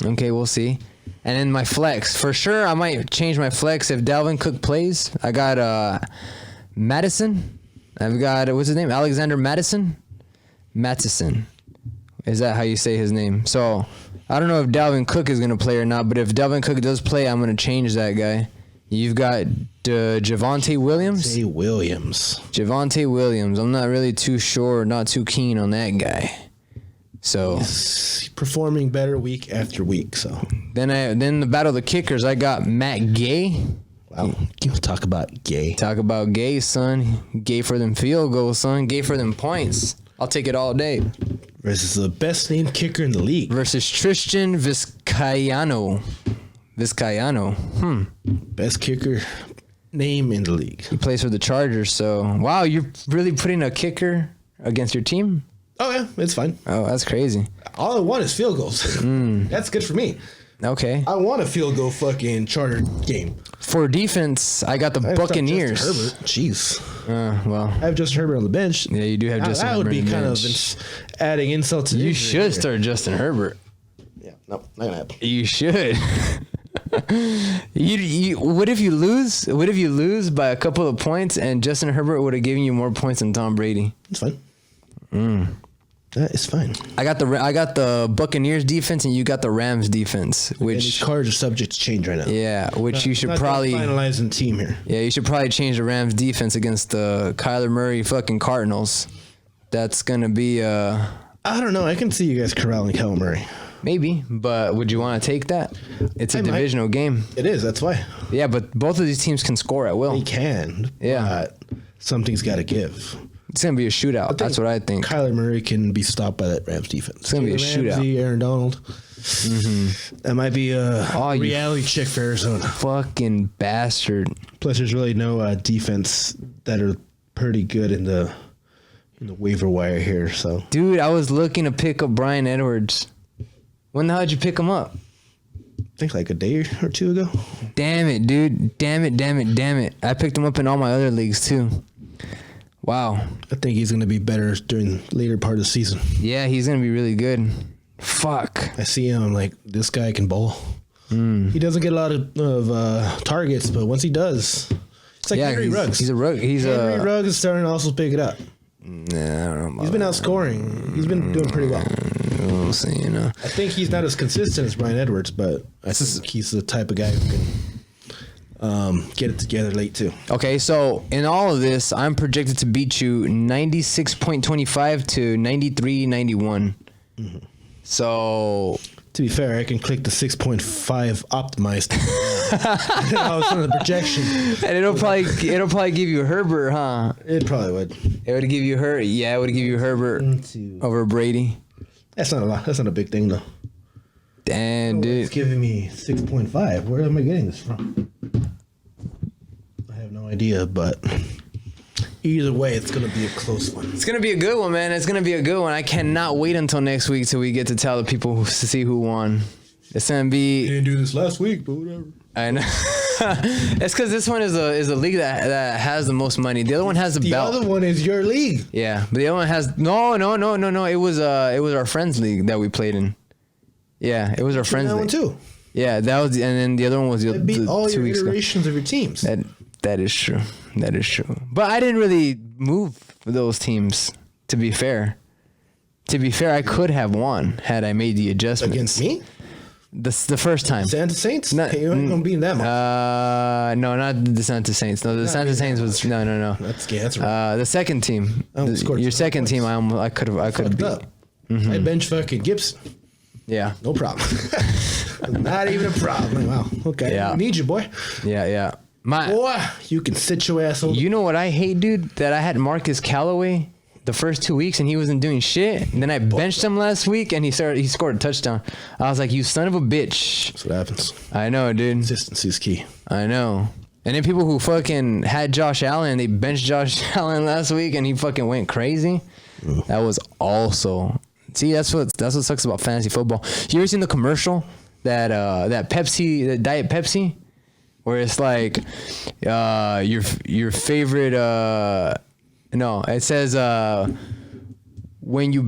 Okay, we'll see. And then my flex. For sure, I might change my flex if Dalvin Cook plays. I got Madison. I've got, what's his name? Alexander Mattison? Is that how you say his name? So, I don't know if Dalvin Cook is going to play or not, but if Dalvin Cook does play, I'm going to change that guy. You've got Javonte Williams. Javonte Williams. I'm not really too sure, not too keen on that guy. So he's performing better week after week. So then the battle of the kickers, I got Matt Gay. Wow, talk about Gay. Talk about Gay, son. Gay for them field goals, son. Gay for them points. I'll take it all day. Versus the best named kicker in the league. Versus Tristan Vizcaino. Best kicker name in the league. He plays for the Chargers. So wow, you're really putting a kicker against your team? Oh, yeah, it's fine. Oh, that's crazy. All I want is field goals. That's good for me. Okay. I want a field goal fucking Charger game. For defense, I got the Buccaneers. Justin Herbert. Jeez. Well. I have Justin Herbert on the bench. Yeah, you do have Justin Herbert. That would be kind of adding insult to You should start Justin Herbert. Yeah, no, not going to happen. You should. What if you lose? What if you lose by a couple of points and Justin Herbert would have given you more points than Tom Brady? It's fine. That is fine. I got the Buccaneers defense and you got the Rams defense, which these cards are subject to change right now. Yeah, which you should probably finalizing team here. Yeah, you should probably change the Rams defense against the Kyler Murray fucking Cardinals. That's gonna be I don't know. I can see you guys corralling Kyler Murray. Maybe, but would you want to take that? It's a divisional game. It is. That's why. Yeah, but both of these teams can score at will. They can. Yeah, but something's got to give. It's gonna be a shootout. That's what I think. Kyler Murray can be stopped by that Rams defense. It's gonna be a shootout. Aaron Donald. That might be a reality check for Arizona. Fucking bastard. Plus, there's really no defense that are pretty good in the waiver wire here. So, dude, I was looking to pick up Bryan Edwards. When the hell did you pick him up? I think like a day or two ago. Damn it, dude. Damn it. I picked him up in all my other leagues too. Wow. I think he's going to be better during the later part of the season. Yeah, he's going to be really good. Fuck. I see him, I'm like, this guy can bowl. He doesn't get a lot of targets, but once he does, it's like Henry Ruggs. Henry Ruggs is starting to also pick it up. Nah, I don't know. He's been outscoring. He's been doing pretty well. We'll see, you know. I think he's not as consistent as Bryan Edwards, but I think he's the type of guy who can get it together late too. Okay, so in all of this, I'm projected to beat you 96.25 to 93.91. So to be fair, I can click the 6.5 optimized. I was on the projection, and it'll probably give you Herbert, huh? It probably would. It would give you Herbert. Yeah, it would give you Herbert over Brady. That's not a lot. That's not a big thing though. Damn, dude. It's giving me 6.5. Where am I getting this from? I have no idea, but either way, it's going to be a close one. It's going to be a good one, man. It's going to be a good one. I cannot wait until next week till we get to tell the people to see who won. It's going to be... You didn't do this last week, but whatever. I know. It's because this one is a league that has the most money. The other one has the belt. The other one is your league. Yeah, but the other one has... No. It was our friends' league that we played in. Yeah, it was our friends' league. That one too. Yeah, that was... And then the other one was the beat all 2 your weeks iterations ago. of your teams. That is true. That is true. But I didn't really move for those teams, to be fair. I could have won had I made the adjustments. Against me? The first time. Santa Saints? You ain't going to beat them. No, not the Santa Saints. No, the Santa Saints was... No. That's right. The second team. Your second team, I could have beat. I bench fucking Gibson. Yeah. No problem. Not even a problem. Wow. Okay. Yeah. We need you, boy. Yeah. Boy, you can sit your ass over. You know what I hate, dude? That I had Marcus Callaway. the first 2 weeks and he wasn't doing shit. And then I benched him last week and he scored a touchdown. I was like, you son of a bitch. That's what happens. I know, dude. Consistency is key. I know. And then people who fucking had Josh Allen, they benched Josh Allen last week and he fucking went crazy. That was also... See, that's what sucks about fantasy football. You ever seen the commercial that Pepsi, the Diet Pepsi, where it's like your favorite no, it says when you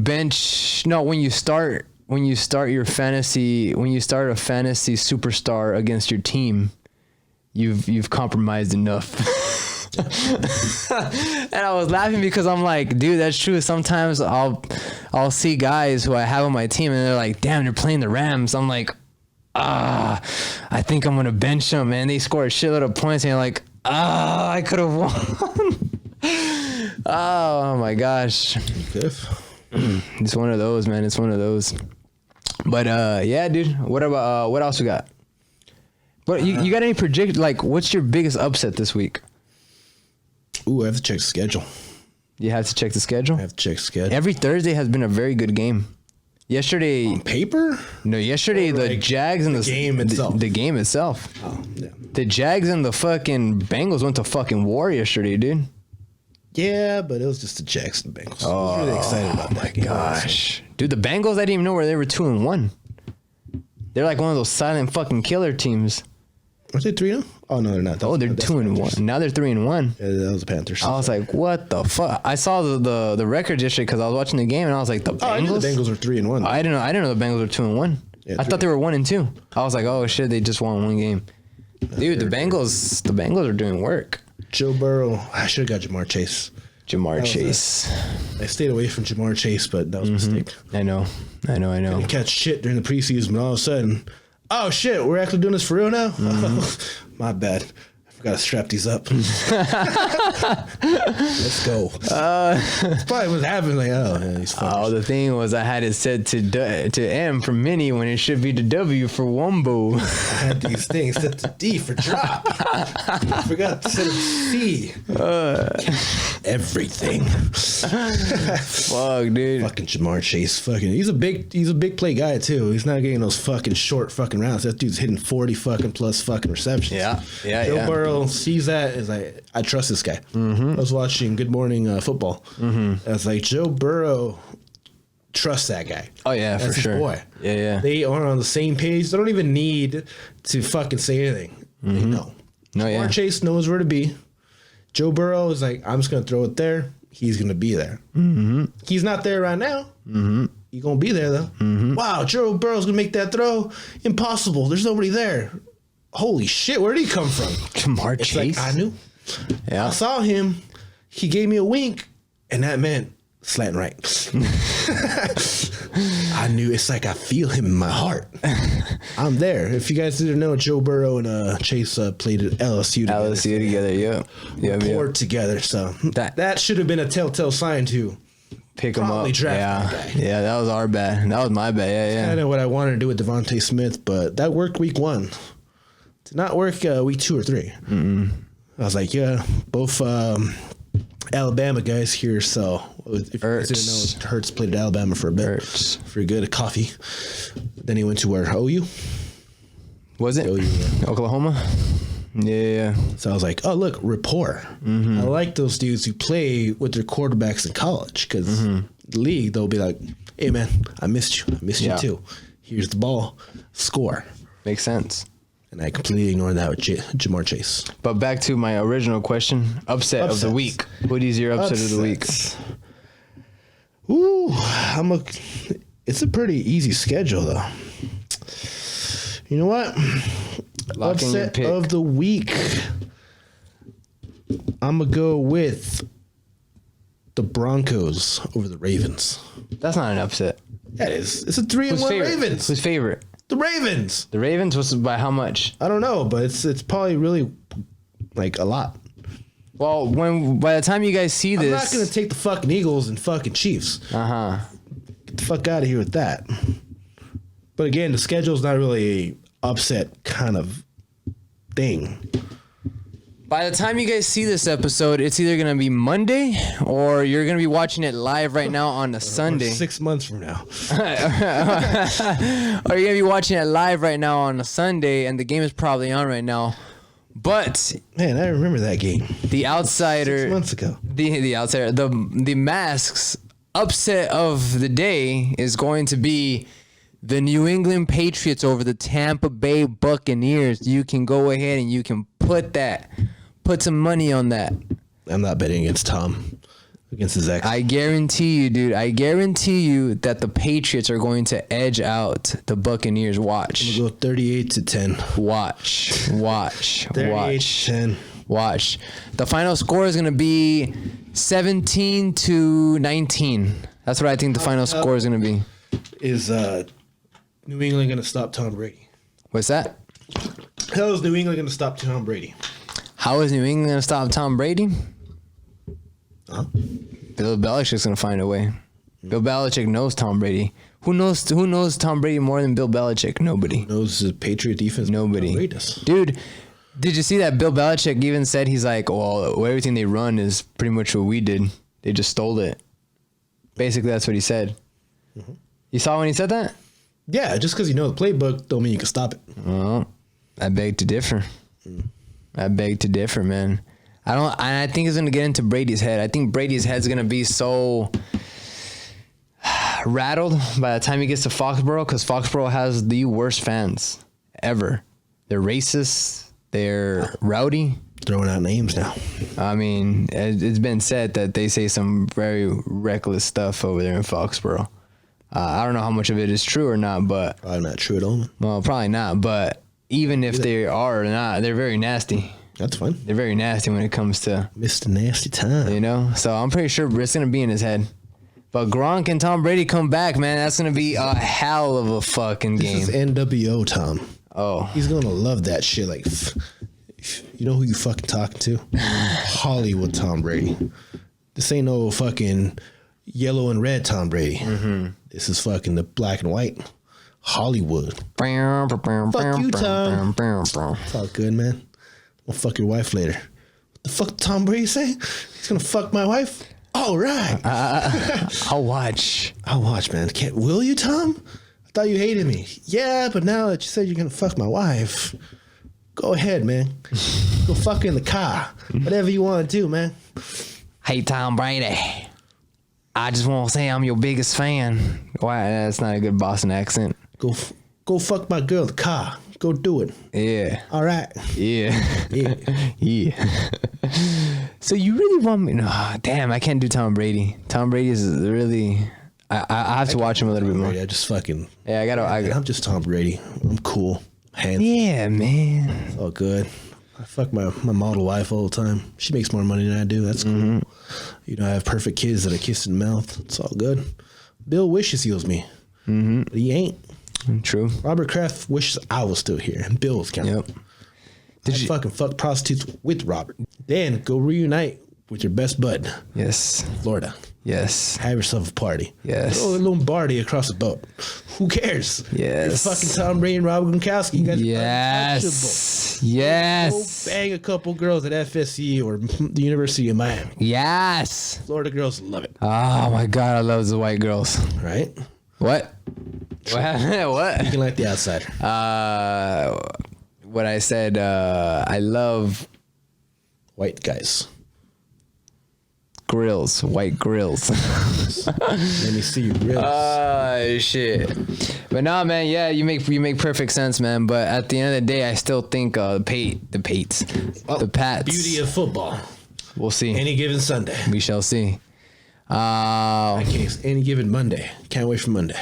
start a fantasy superstar against your team, you've compromised enough. And I was laughing because I'm like, dude, that's true. Sometimes I'll see guys who I have on my team and they're like, damn, they're playing the Rams. I'm like, I think I'm gonna bench them, man. They score a shitload of points and you're like, I could have won. Oh my gosh. It's one of those, man. It's one of those. But yeah, dude. What about what else we got? What you got any predict? Like, what's your biggest upset this week? Ooh, I have to check the schedule. You have to check the schedule? I have to check the schedule. Every Thursday has been a very good game. Yesterday... On paper? No, yesterday the Jags and the game itself. The game itself. Oh, yeah. The Jags and the fucking Bengals went to fucking war yesterday, dude. Yeah, but it was just the Jags and the Bengals. I was really excited about that game. Gosh. Dude, the Bengals, I didn't even know where they were 2-1. They're like one of those silent fucking killer teams. Aren't they 3-0? Oh, no, they're not. They're 2-1. Now they're 3-1. Yeah, that was the Panthers. I was like, what the fuck? I saw the record yesterday because I was watching the game and I was like, the Bengals? I knew the Bengals were 3-1. I didn't know the Bengals were 2-1. Yeah, I thought they were 1-2. I was like, oh shit, they just won one game. Dude, the Bengals are doing work. Joe Burrow. I should have got Jamar Chase. I stayed away from Jamar Chase, but that was a mistake. I know. Didn't catch shit during the preseason, but all of a sudden, oh shit, we're actually doing this for real now? My bad. I forgot to strap these up. Let's go. That's probably what's happening. Like, these fuckers. The thing was I had it set to M for mini when it should be to W for Wumbo. I had these things set to D for drop. I forgot to set it to C. Everything. Fuck, dude. Fucking Jamar Chase. He's a big play guy too. He's not getting those fucking short fucking rounds. That dude's hitting 40 fucking plus fucking receptions. Yeah. Joe Burrow sees that is like, I trust this guy. I was watching Good Morning Football. I was like, Joe Burrow trusts that guy. Oh yeah, that's for sure. His boy. Yeah. They are on the same page. They don't even need to fucking say anything. They know. Jamar Chase knows where to be. Joe Burrow is like, I'm just gonna throw it there. He's gonna be there. He's not there right now. He's gonna be there though. Wow, Joe Burrow's gonna make that throw. Impossible. There's nobody there. Holy shit, where did he come from? Jamar Chase? Like, I knew. Yeah. I saw him. He gave me a wink, and that meant slant right. I knew. It's like I feel him in my heart. I'm there. If you guys didn't know, Joe Burrow and Chase played at LSU together. Yeah. Poured together. So that should have been a telltale sign to pick him up. Draft yeah, that was our bad. That was my bad. Yeah. Kind of what I wanted to do with Devontae Smith, but that worked week 1. Did not work week 2 or 3. I was like, yeah, both Alabama guys here. So if you guys didn't know, Hurts played at Alabama for a bit. For good at coffee. Then he went to where? OU? Was it? OU, yeah. Oklahoma? Yeah. So I was like, oh, look, rapport. I like those dudes who play with their quarterbacks in college because the league, they'll be like, hey, man, I missed you. I missed you too. Here's the ball. Score. Makes sense. And I completely ignored that with Jamar Chase. But back to my original question. Upset of the week. What is your upset of the week? Ooh, it's a pretty easy schedule, though. You know what? Upset of the week. I'm going to go with the Broncos over the Ravens. That's not an upset. That is. It's a 3-1 Ravens. Who's favorite? The Ravens. The Ravens was by how much? I don't know, but it's probably really like a lot. Well, by the time you guys see this, I'm not gonna take the fucking Eagles and fucking Chiefs. Get the fuck out of here with that. But again, the schedule's not really a upset kind of thing. By the time you guys see this episode, it's either going to be Monday or you're going to be watching it live right now on a Sunday. 6 months from now. Or you're going to be watching it live right now on a Sunday, and the game is probably on right now. But man, I remember that game. The outsider 6 months ago. The outsider, the Masks upset of the day is going to be the New England Patriots over the Tampa Bay Buccaneers. You can go ahead and you can put some money on that. I'm not betting against Tom. Against his ex. I guarantee you, dude. I guarantee you that the Patriots are going to edge out the Buccaneers. Watch. I'm gonna go 38-10. Watch. 38-10. Watch. The final score is gonna be 17-19. That's what I think the final score is gonna be. Is New England gonna stop Tom Brady? What's that? How is New England gonna stop Tom Brady? How is New England gonna stop Tom Brady? Huh? Bill Belichick's gonna find a way. Bill Belichick knows Tom Brady. Who knows Tom Brady more than Bill Belichick? Nobody. Who knows the Patriot defense? Nobody. Dude, did you see that Bill Belichick even said he's like, well, everything they run is pretty much what we did. They just stole it. Basically, that's what he said. Mm-hmm. You saw when he said that? Yeah, just because you know the playbook don't mean you can stop it. Well, I beg to differ. I beg to differ, man. I think it's gonna get into Brady's head. I think Brady's head's gonna be so rattled by the time he gets to Foxborough, because Foxborough has the worst fans ever. They're racist. They're rowdy. Throwing out names now. I mean, it's been said that they say some very reckless stuff over there in Foxborough. I don't know how much of it is true or not, but probably not true at all. Well, probably not. But even if they are or not, they're very nasty. That's fine. They're very nasty when it comes to Mr. Nasty Time. You know, so I'm pretty sure it's gonna be in his head. But Gronk and Tom Brady come back, man. That's gonna be a hell of a fucking game. This is NWO Tom. Oh, he's gonna love that shit. Like, you know who you fucking talking to? Hollywood Tom Brady. This ain't no fucking yellow and red Tom Brady. Mm-hmm. This is fucking the black and white Hollywood. Fuck you, Tom. It's all good, man. I'll fuck your wife later. What the fuck did Tom Brady say? He's gonna fuck my wife? All right. I'll watch. I'll watch, man. Will you, Tom? I thought you hated me. Yeah, but now that you said you're gonna fuck my wife, go ahead, man. Go fuck in the car. Whatever you want to do, man. Hey, Tom Brady. I just want to say I'm your biggest fan. Why? That's not a good Boston accent. Go fuck my girl in the car. Go do it. Yeah. All right. Yeah. Yeah. Yeah. So you really want me? No, damn, I can't do Tom Brady. Tom Brady is really. I have to watch him a little bit more. I just fucking. Yeah, I'm just Tom Brady. I'm cool. Handsome. Yeah, man. It's all good. I fuck my model wife all the time. She makes more money than I do. That's cool. Mm-hmm. You know, I have perfect kids that I kiss in the mouth. It's all good. Bill wishes he was me. Mm-hmm. But he ain't. True. Robert Kraft wishes I was still here and Bill was counting. Yep. Did you fucking fuck prostitutes with Robert? Then go reunite with your best bud. Yes. Florida. Yes. Have yourself a party. Yes. Go to Lombardi across the boat. Who cares? Yes. You're fucking Tom Brady and Robert Gronkowski. You guys yes. Yes. Go bang a couple girls at FSU or the University of Miami. Yes. Florida girls love it. Oh my God, I love the white girls. Right? What? What? You can like the outsider. What I said, I love white guys. Grills, white grills. Let me see your grills. Shit. But nah, man, yeah, you make perfect sense, man. But at the end of the day, I still think the Pats. Beauty of football. We'll see. Any given Sunday. We shall see. Any given Monday. Can't wait for Monday.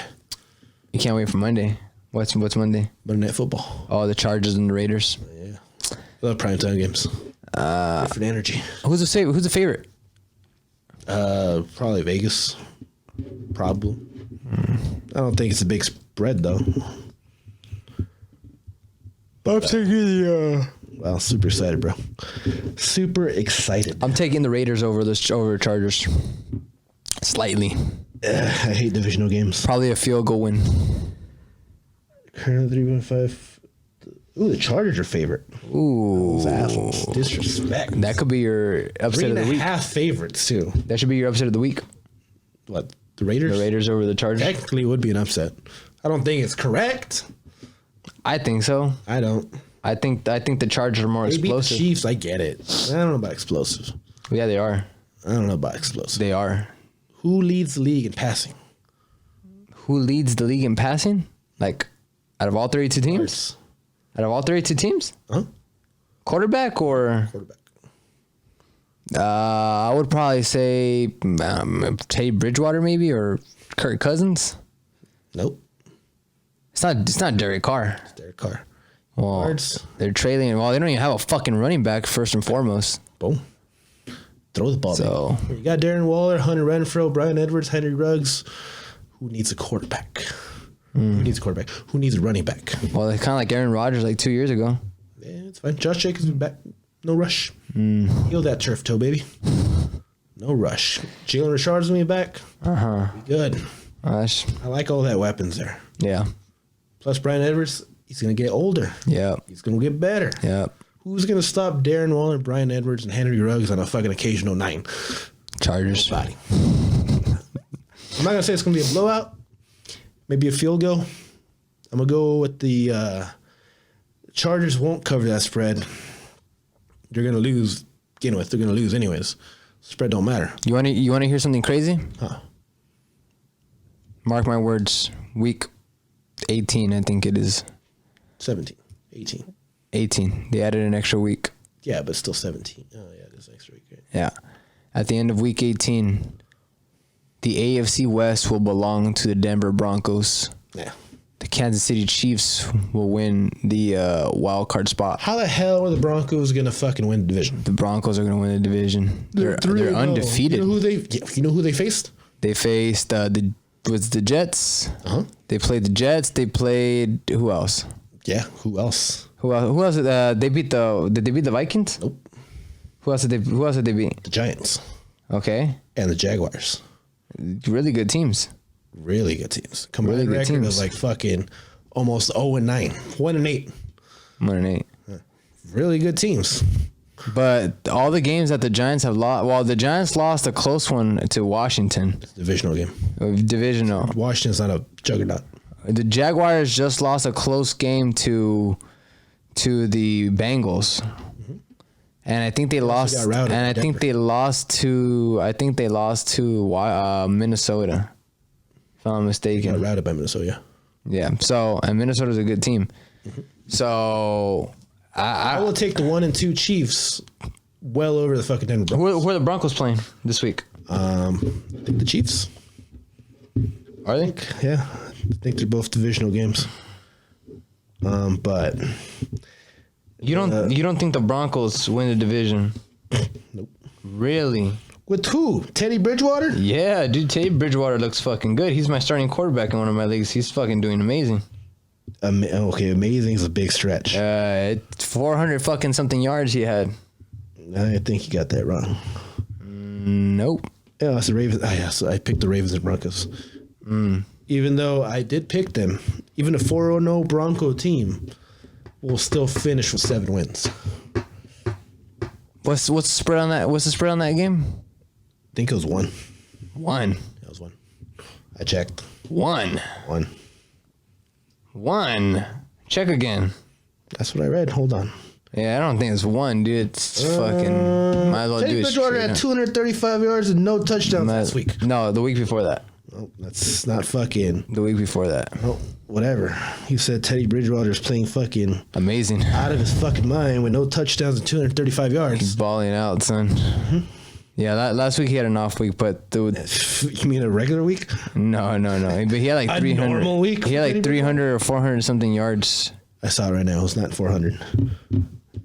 You can't wait for Monday. What's Monday? Monday Night Football. Oh, the Chargers and the Raiders. Yeah. I love primetime games. Different energy. Who's the favorite? Probably Vegas. Probably. I don't think it's a big spread though. I'm taking the. Well, super excited, bro. Super excited. I'm taking the Raiders over Chargers. Slightly. I hate divisional games. Probably a field goal win. Current 3.5. Ooh, the Chargers are favorite. Ooh. Those assholes. Disrespect. That could be your upset of the week. 3.5 favorites, too. That should be your upset of the week. What? The Raiders? The Raiders over the Chargers? Technically, it would be an upset. I don't think it's correct. I think so. I don't. I think the Chargers are more explosive. Beat the Chiefs, I get it. I don't know about explosive. Yeah, they are. I don't know about explosive. They are. Who leads the league in passing? Who leads the league in passing? Like, out of all 32 teams? Out of all 32 teams? Huh? Quarterback or? Quarterback. I would probably say Teddy Bridgewater maybe or Kirk Cousins. Nope. It's not Derek Carr. It's Derek Carr. Well, Cards. they're trailing. Well, they don't even have a fucking running back first and foremost. Boom. Throw the ball. So baby. You got Darren Waller, Hunter Renfrow, Bryan Edwards, Henry Ruggs. Who needs a quarterback? Who needs a quarterback? Who needs a running back? Well, they're kind of like Aaron Rodgers like 2 years ago. Yeah, it's fine. Josh Jacobs is back. No rush. Heal that turf toe, baby. No rush. Jalen Richard's gonna be back. Good. I like all that weapons there. Yeah. Plus Bryan Edwards, he's gonna get older. Yeah. He's gonna get better. Yeah. Who's gonna stop Darren Waller, Bryan Edwards, and Henry Ruggs on a fucking occasional 9? Chargers. Nobody. I'm not gonna say it's gonna be a blowout. Maybe a field goal. I'm gonna go with the Chargers won't cover that spread. They're gonna lose. Begin with, they're gonna lose anyways. Spread don't matter. You want to hear something crazy? Huh? Mark my words. Week 18, I think it is. 17, 18. 18. They added an extra week. Yeah, but still 17. Oh yeah, there's extra week. Right? Yeah. At the end of week 18, the AFC West will belong to the Denver Broncos. Yeah. The Kansas City Chiefs will win the wild card spot. How the hell are the Broncos gonna fucking win the division? The Broncos are going to win the division. They're undefeated. You know who they faced? They faced the Jets. Uh-huh. They played the Jets. They played who else? Yeah, who else? Who else? They beat did they beat the Vikings? Nope. Who else did they beat? The Giants. Okay. And the Jaguars. Really good teams. Really good teams. Combined Really good record teams. of like fucking almost 0-9. 1-8. 1-8. Really good teams. But all the games that the Giants have lost, well, the Giants lost a close one to Washington. It's a divisional game. Divisional. Washington's not a juggernaut. The Jaguars just lost a close game to the Bengals. And I think they lost. And I think they lost to Minnesota, if I'm not mistaken. Got routed by Minnesota. Yeah. So, and Minnesota's a good team. So I will take the 1 and 2 Chiefs well over the fucking Denver Broncos. Who are the Broncos playing this week? I think the Chiefs. Are they? Yeah, I think they're both divisional games. But you don't think the Broncos win the division? Nope. Really? With who? Teddy Bridgewater? Yeah, dude. Teddy Bridgewater looks fucking good. He's my starting quarterback in one of my leagues. He's fucking doing amazing. Okay, amazing is a big stretch. 400 fucking something yards he had. I think you got that wrong. Nope. Yeah, it's the Ravens. So I picked the Ravens and Broncos. Even though I did pick them, even a 4-0 Bronco team will still finish with 7 wins. What's the spread on that? What's the spread on that game? I think it was 1. 1. That was 1. I checked. 1. 1. 1. Check again. That's what I read. Hold on. Yeah, I don't think it's 1, dude. It's fucking. Might as well Teddy do it. Bridgewater had 235 yards and no touchdowns last week. No, the week before that. Oh, that's not fucking. The week before that. Oh, whatever. You said Teddy Bridgewater's playing fucking amazing, out of his fucking mind with no touchdowns and 235 yards. He's balling out, son. Mm-hmm. Yeah, last week he had an off week, but you mean a regular week? No. But he had like 300. Normal week. He had like 300 or 400 something yards. I saw it right now. It was not 400.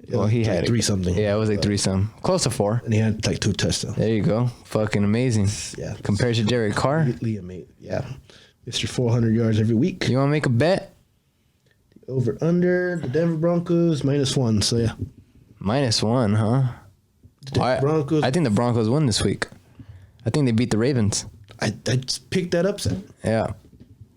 Well, he had like 3 something. Yeah, it was like 3 some, close to 4. And he had like 2 touchdowns. There you go. Fucking amazing. Yeah. Compared to Derek Carr. Completely amazing. Yeah. Mr. 400 yards every week. You want to make a bet? Over under the Denver Broncos -1. So yeah. -1, huh? Broncos. I think the Broncos won this week. I think they beat the Ravens. I just picked that upset. Yeah.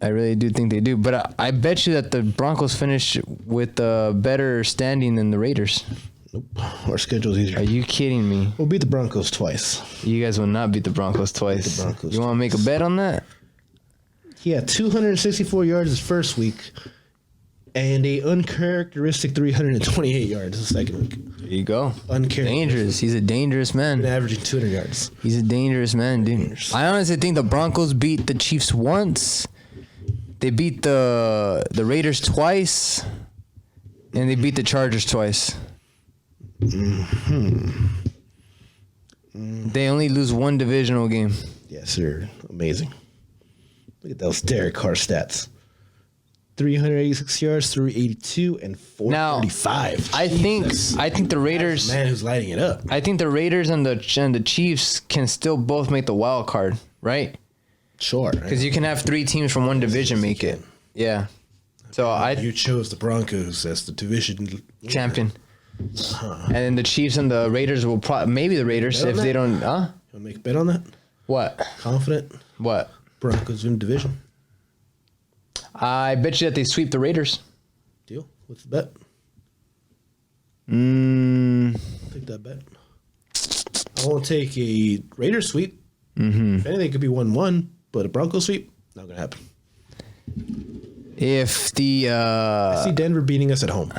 I really do think they do. But I bet you that the Broncos finish with a better standing than the Raiders. Nope. Our schedule's easier. Are you kidding me? We'll beat the Broncos twice. You guys will not beat the Broncos twice. You want to make a bet on that? Yeah, 264 yards his first week, and a uncharacteristic 328 yards the second week. There you go. Dangerous. He's a dangerous man. Been averaging 200 yards. He's a dangerous man, dude. I honestly think the Broncos beat the Chiefs once. They beat the Raiders twice, and they beat the Chargers twice. They only lose one divisional game. Yes, sir. Amazing. Look at those Derek Carr stats. 386 yards, 382, and 435. Now, I think the Raiders. Man, who's lighting it up? I think the Raiders and the Chiefs can still both make the wild card, right? Sure. Because you can have 3 teams from one division make it. Yeah. So you chose the Broncos as the division champion. And then the Chiefs and the Raiders will maybe the Raiders if they don't. You want to make a bet on that? What? Confident? What? Broncos win division. I bet you that they sweep the Raiders. Deal. What's the bet? Take that bet. I won't take a Raiders sweep. Mm-hmm. If anything, it could be 1-1, but a Broncos sweep, not going to happen. If the I see Denver beating us at home.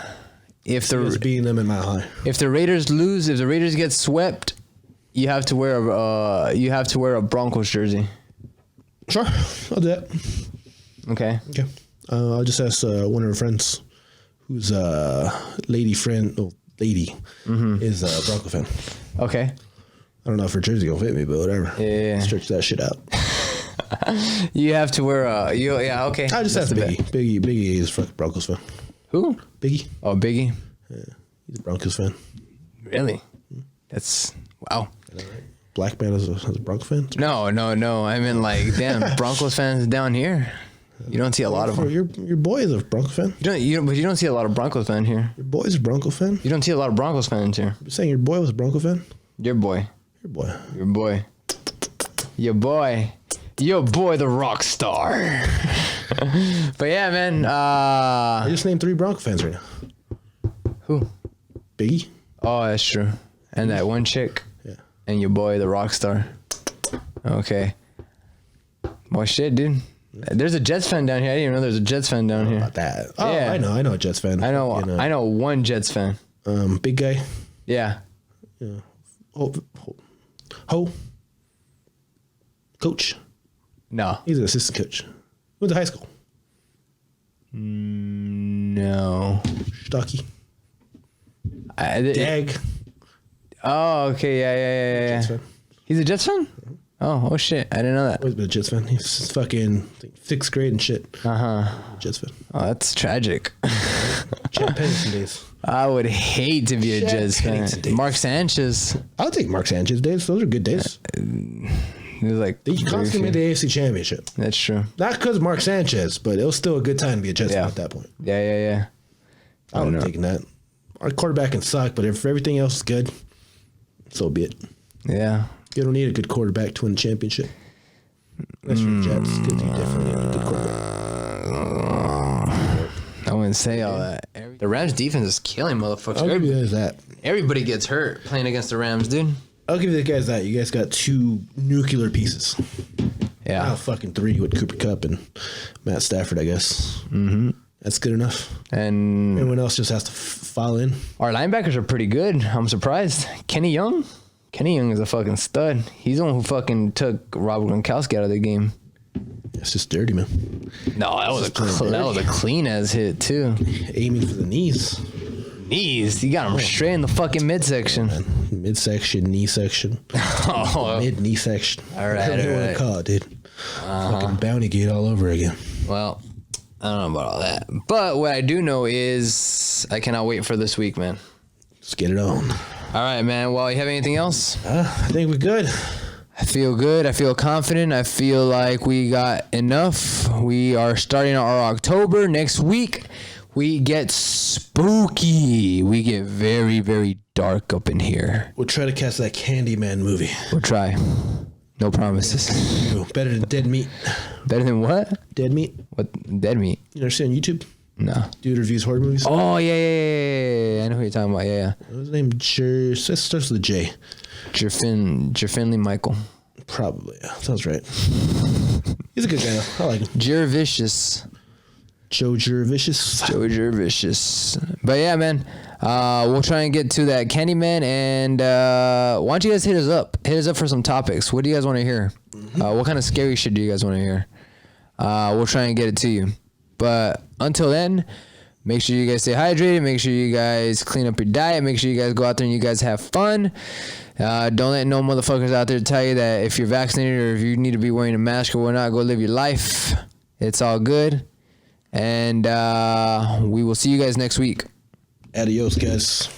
If the beating them in Mile High. If the Raiders lose, if the Raiders get swept, you have to wear a Broncos jersey. Sure, I'll do that. Okay. I'll just ask one of her friends, who's a lady is a Bronco fan. Okay. I don't know if her jersey gonna fit me, but whatever. Yeah. Stretch that shit out. You have to wear okay. I just asked Biggie. Biggie is a Broncos fan. Who? Biggie. Oh, Biggie. Yeah, he's a Broncos fan. Really? That's wow. Black man is a Broncos fan? No. I mean, like, damn, Broncos fans down here. You don't see a lot of them. Your boy is a Broncos fan. But you don't see a lot of Broncos fan here. Your boy's a Broncos fan. You don't see a lot of Broncos fans here. You're saying your boy was a Broncos fan? Your boy. Your boy. Your boy. Your boy. Your boy, the rock star. But yeah, man. I just named 3 Broncos fans right now. Who? Biggie. Oh, that's true. And that one chick. Yeah. And your boy, the rock star. Okay. Well, shit, dude. There's a Jets fan down here. I didn't even know there's a Jets fan down here. About that. Oh, yeah. I know a Jets fan. I know one Jets fan. Big guy. Yeah. Yeah. Coach. No. He's an assistant coach. Went to high school. No. Stocky. Dag. Oh, okay. Yeah. Jets fan. He's a Jets fan? Oh shit. I didn't know that. Always been a Jets fan. He's fucking 6th grade and shit. Jets fan. Oh, that's tragic. Chad Pennington days. I would hate to be a Jets fan. Mark Sanchez. I'll take Mark Sanchez days. Those are good days. He was like, they constantly made the AFC Championship. That's true. Not because of Mark Sanchez, but it was still a good time to be a Jets fan at that point. Yeah. I would have taken that. Our quarterback can suck, but if everything else is good, so be it. Yeah. You don't need a good quarterback to win a championship. Unless you're Jets, because you definitely need a good quarterback. I wouldn't say all that. The Rams defense is killing motherfuckers. I'll give you guys that. Everybody gets hurt playing against the Rams, dude. I'll give you guys that. You guys got 2 nuclear pieces. Yeah. Fucking 3 with Cooper Kupp and Matt Stafford, I guess. Mm-hmm. That's good enough. And everyone else just has to file in. Our linebackers are pretty good. I'm surprised. Kenny Young is a fucking stud. He's the one who fucking took Robert Gronkowski out of the game. It's just dirty, man. No, that was a clean as hit too. Aiming for the knees. He got him straight in the fucking midsection. Midsection, knee section. Mid knee section. All right. Whatever you want to call it, dude. Fucking bounty gate all over again. Well, I don't know about all that. But what I do know is I cannot wait for this week, man. Let's get it on. All right, man. Well, you have anything else? I think we're good. I feel good. I feel confident. I feel like we got enough. We are starting our October. Next week, we get spooky. We get very, very dark up in here. We'll try to catch that Candyman movie. We'll try. No promises. Better than dead meat. Better than what? Dead meat. What? Dead meat. You ever see on YouTube? No. Dude reviews horror movies. Oh yeah. I know who you're talking about. Yeah. What's his name? It starts with a J. Jerfinley Michael. Probably. Yeah, sounds right. He's a good guy. I like him. Jervicious. Joe Jervicious. But yeah, man. We'll try and get to that Candyman, and why don't you guys hit us up? Hit us up for some topics. What do you guys want to hear? What kind of scary shit do you guys want to hear? We'll try and get it to you. But until then, make sure you guys stay hydrated. Make sure you guys clean up your diet. Make sure you guys go out there and you guys have fun. Don't let no motherfuckers out there tell you that if you're vaccinated or if you need to be wearing a mask or whatnot, go live your life. It's all good. And we will see you guys next week. Adios, guys.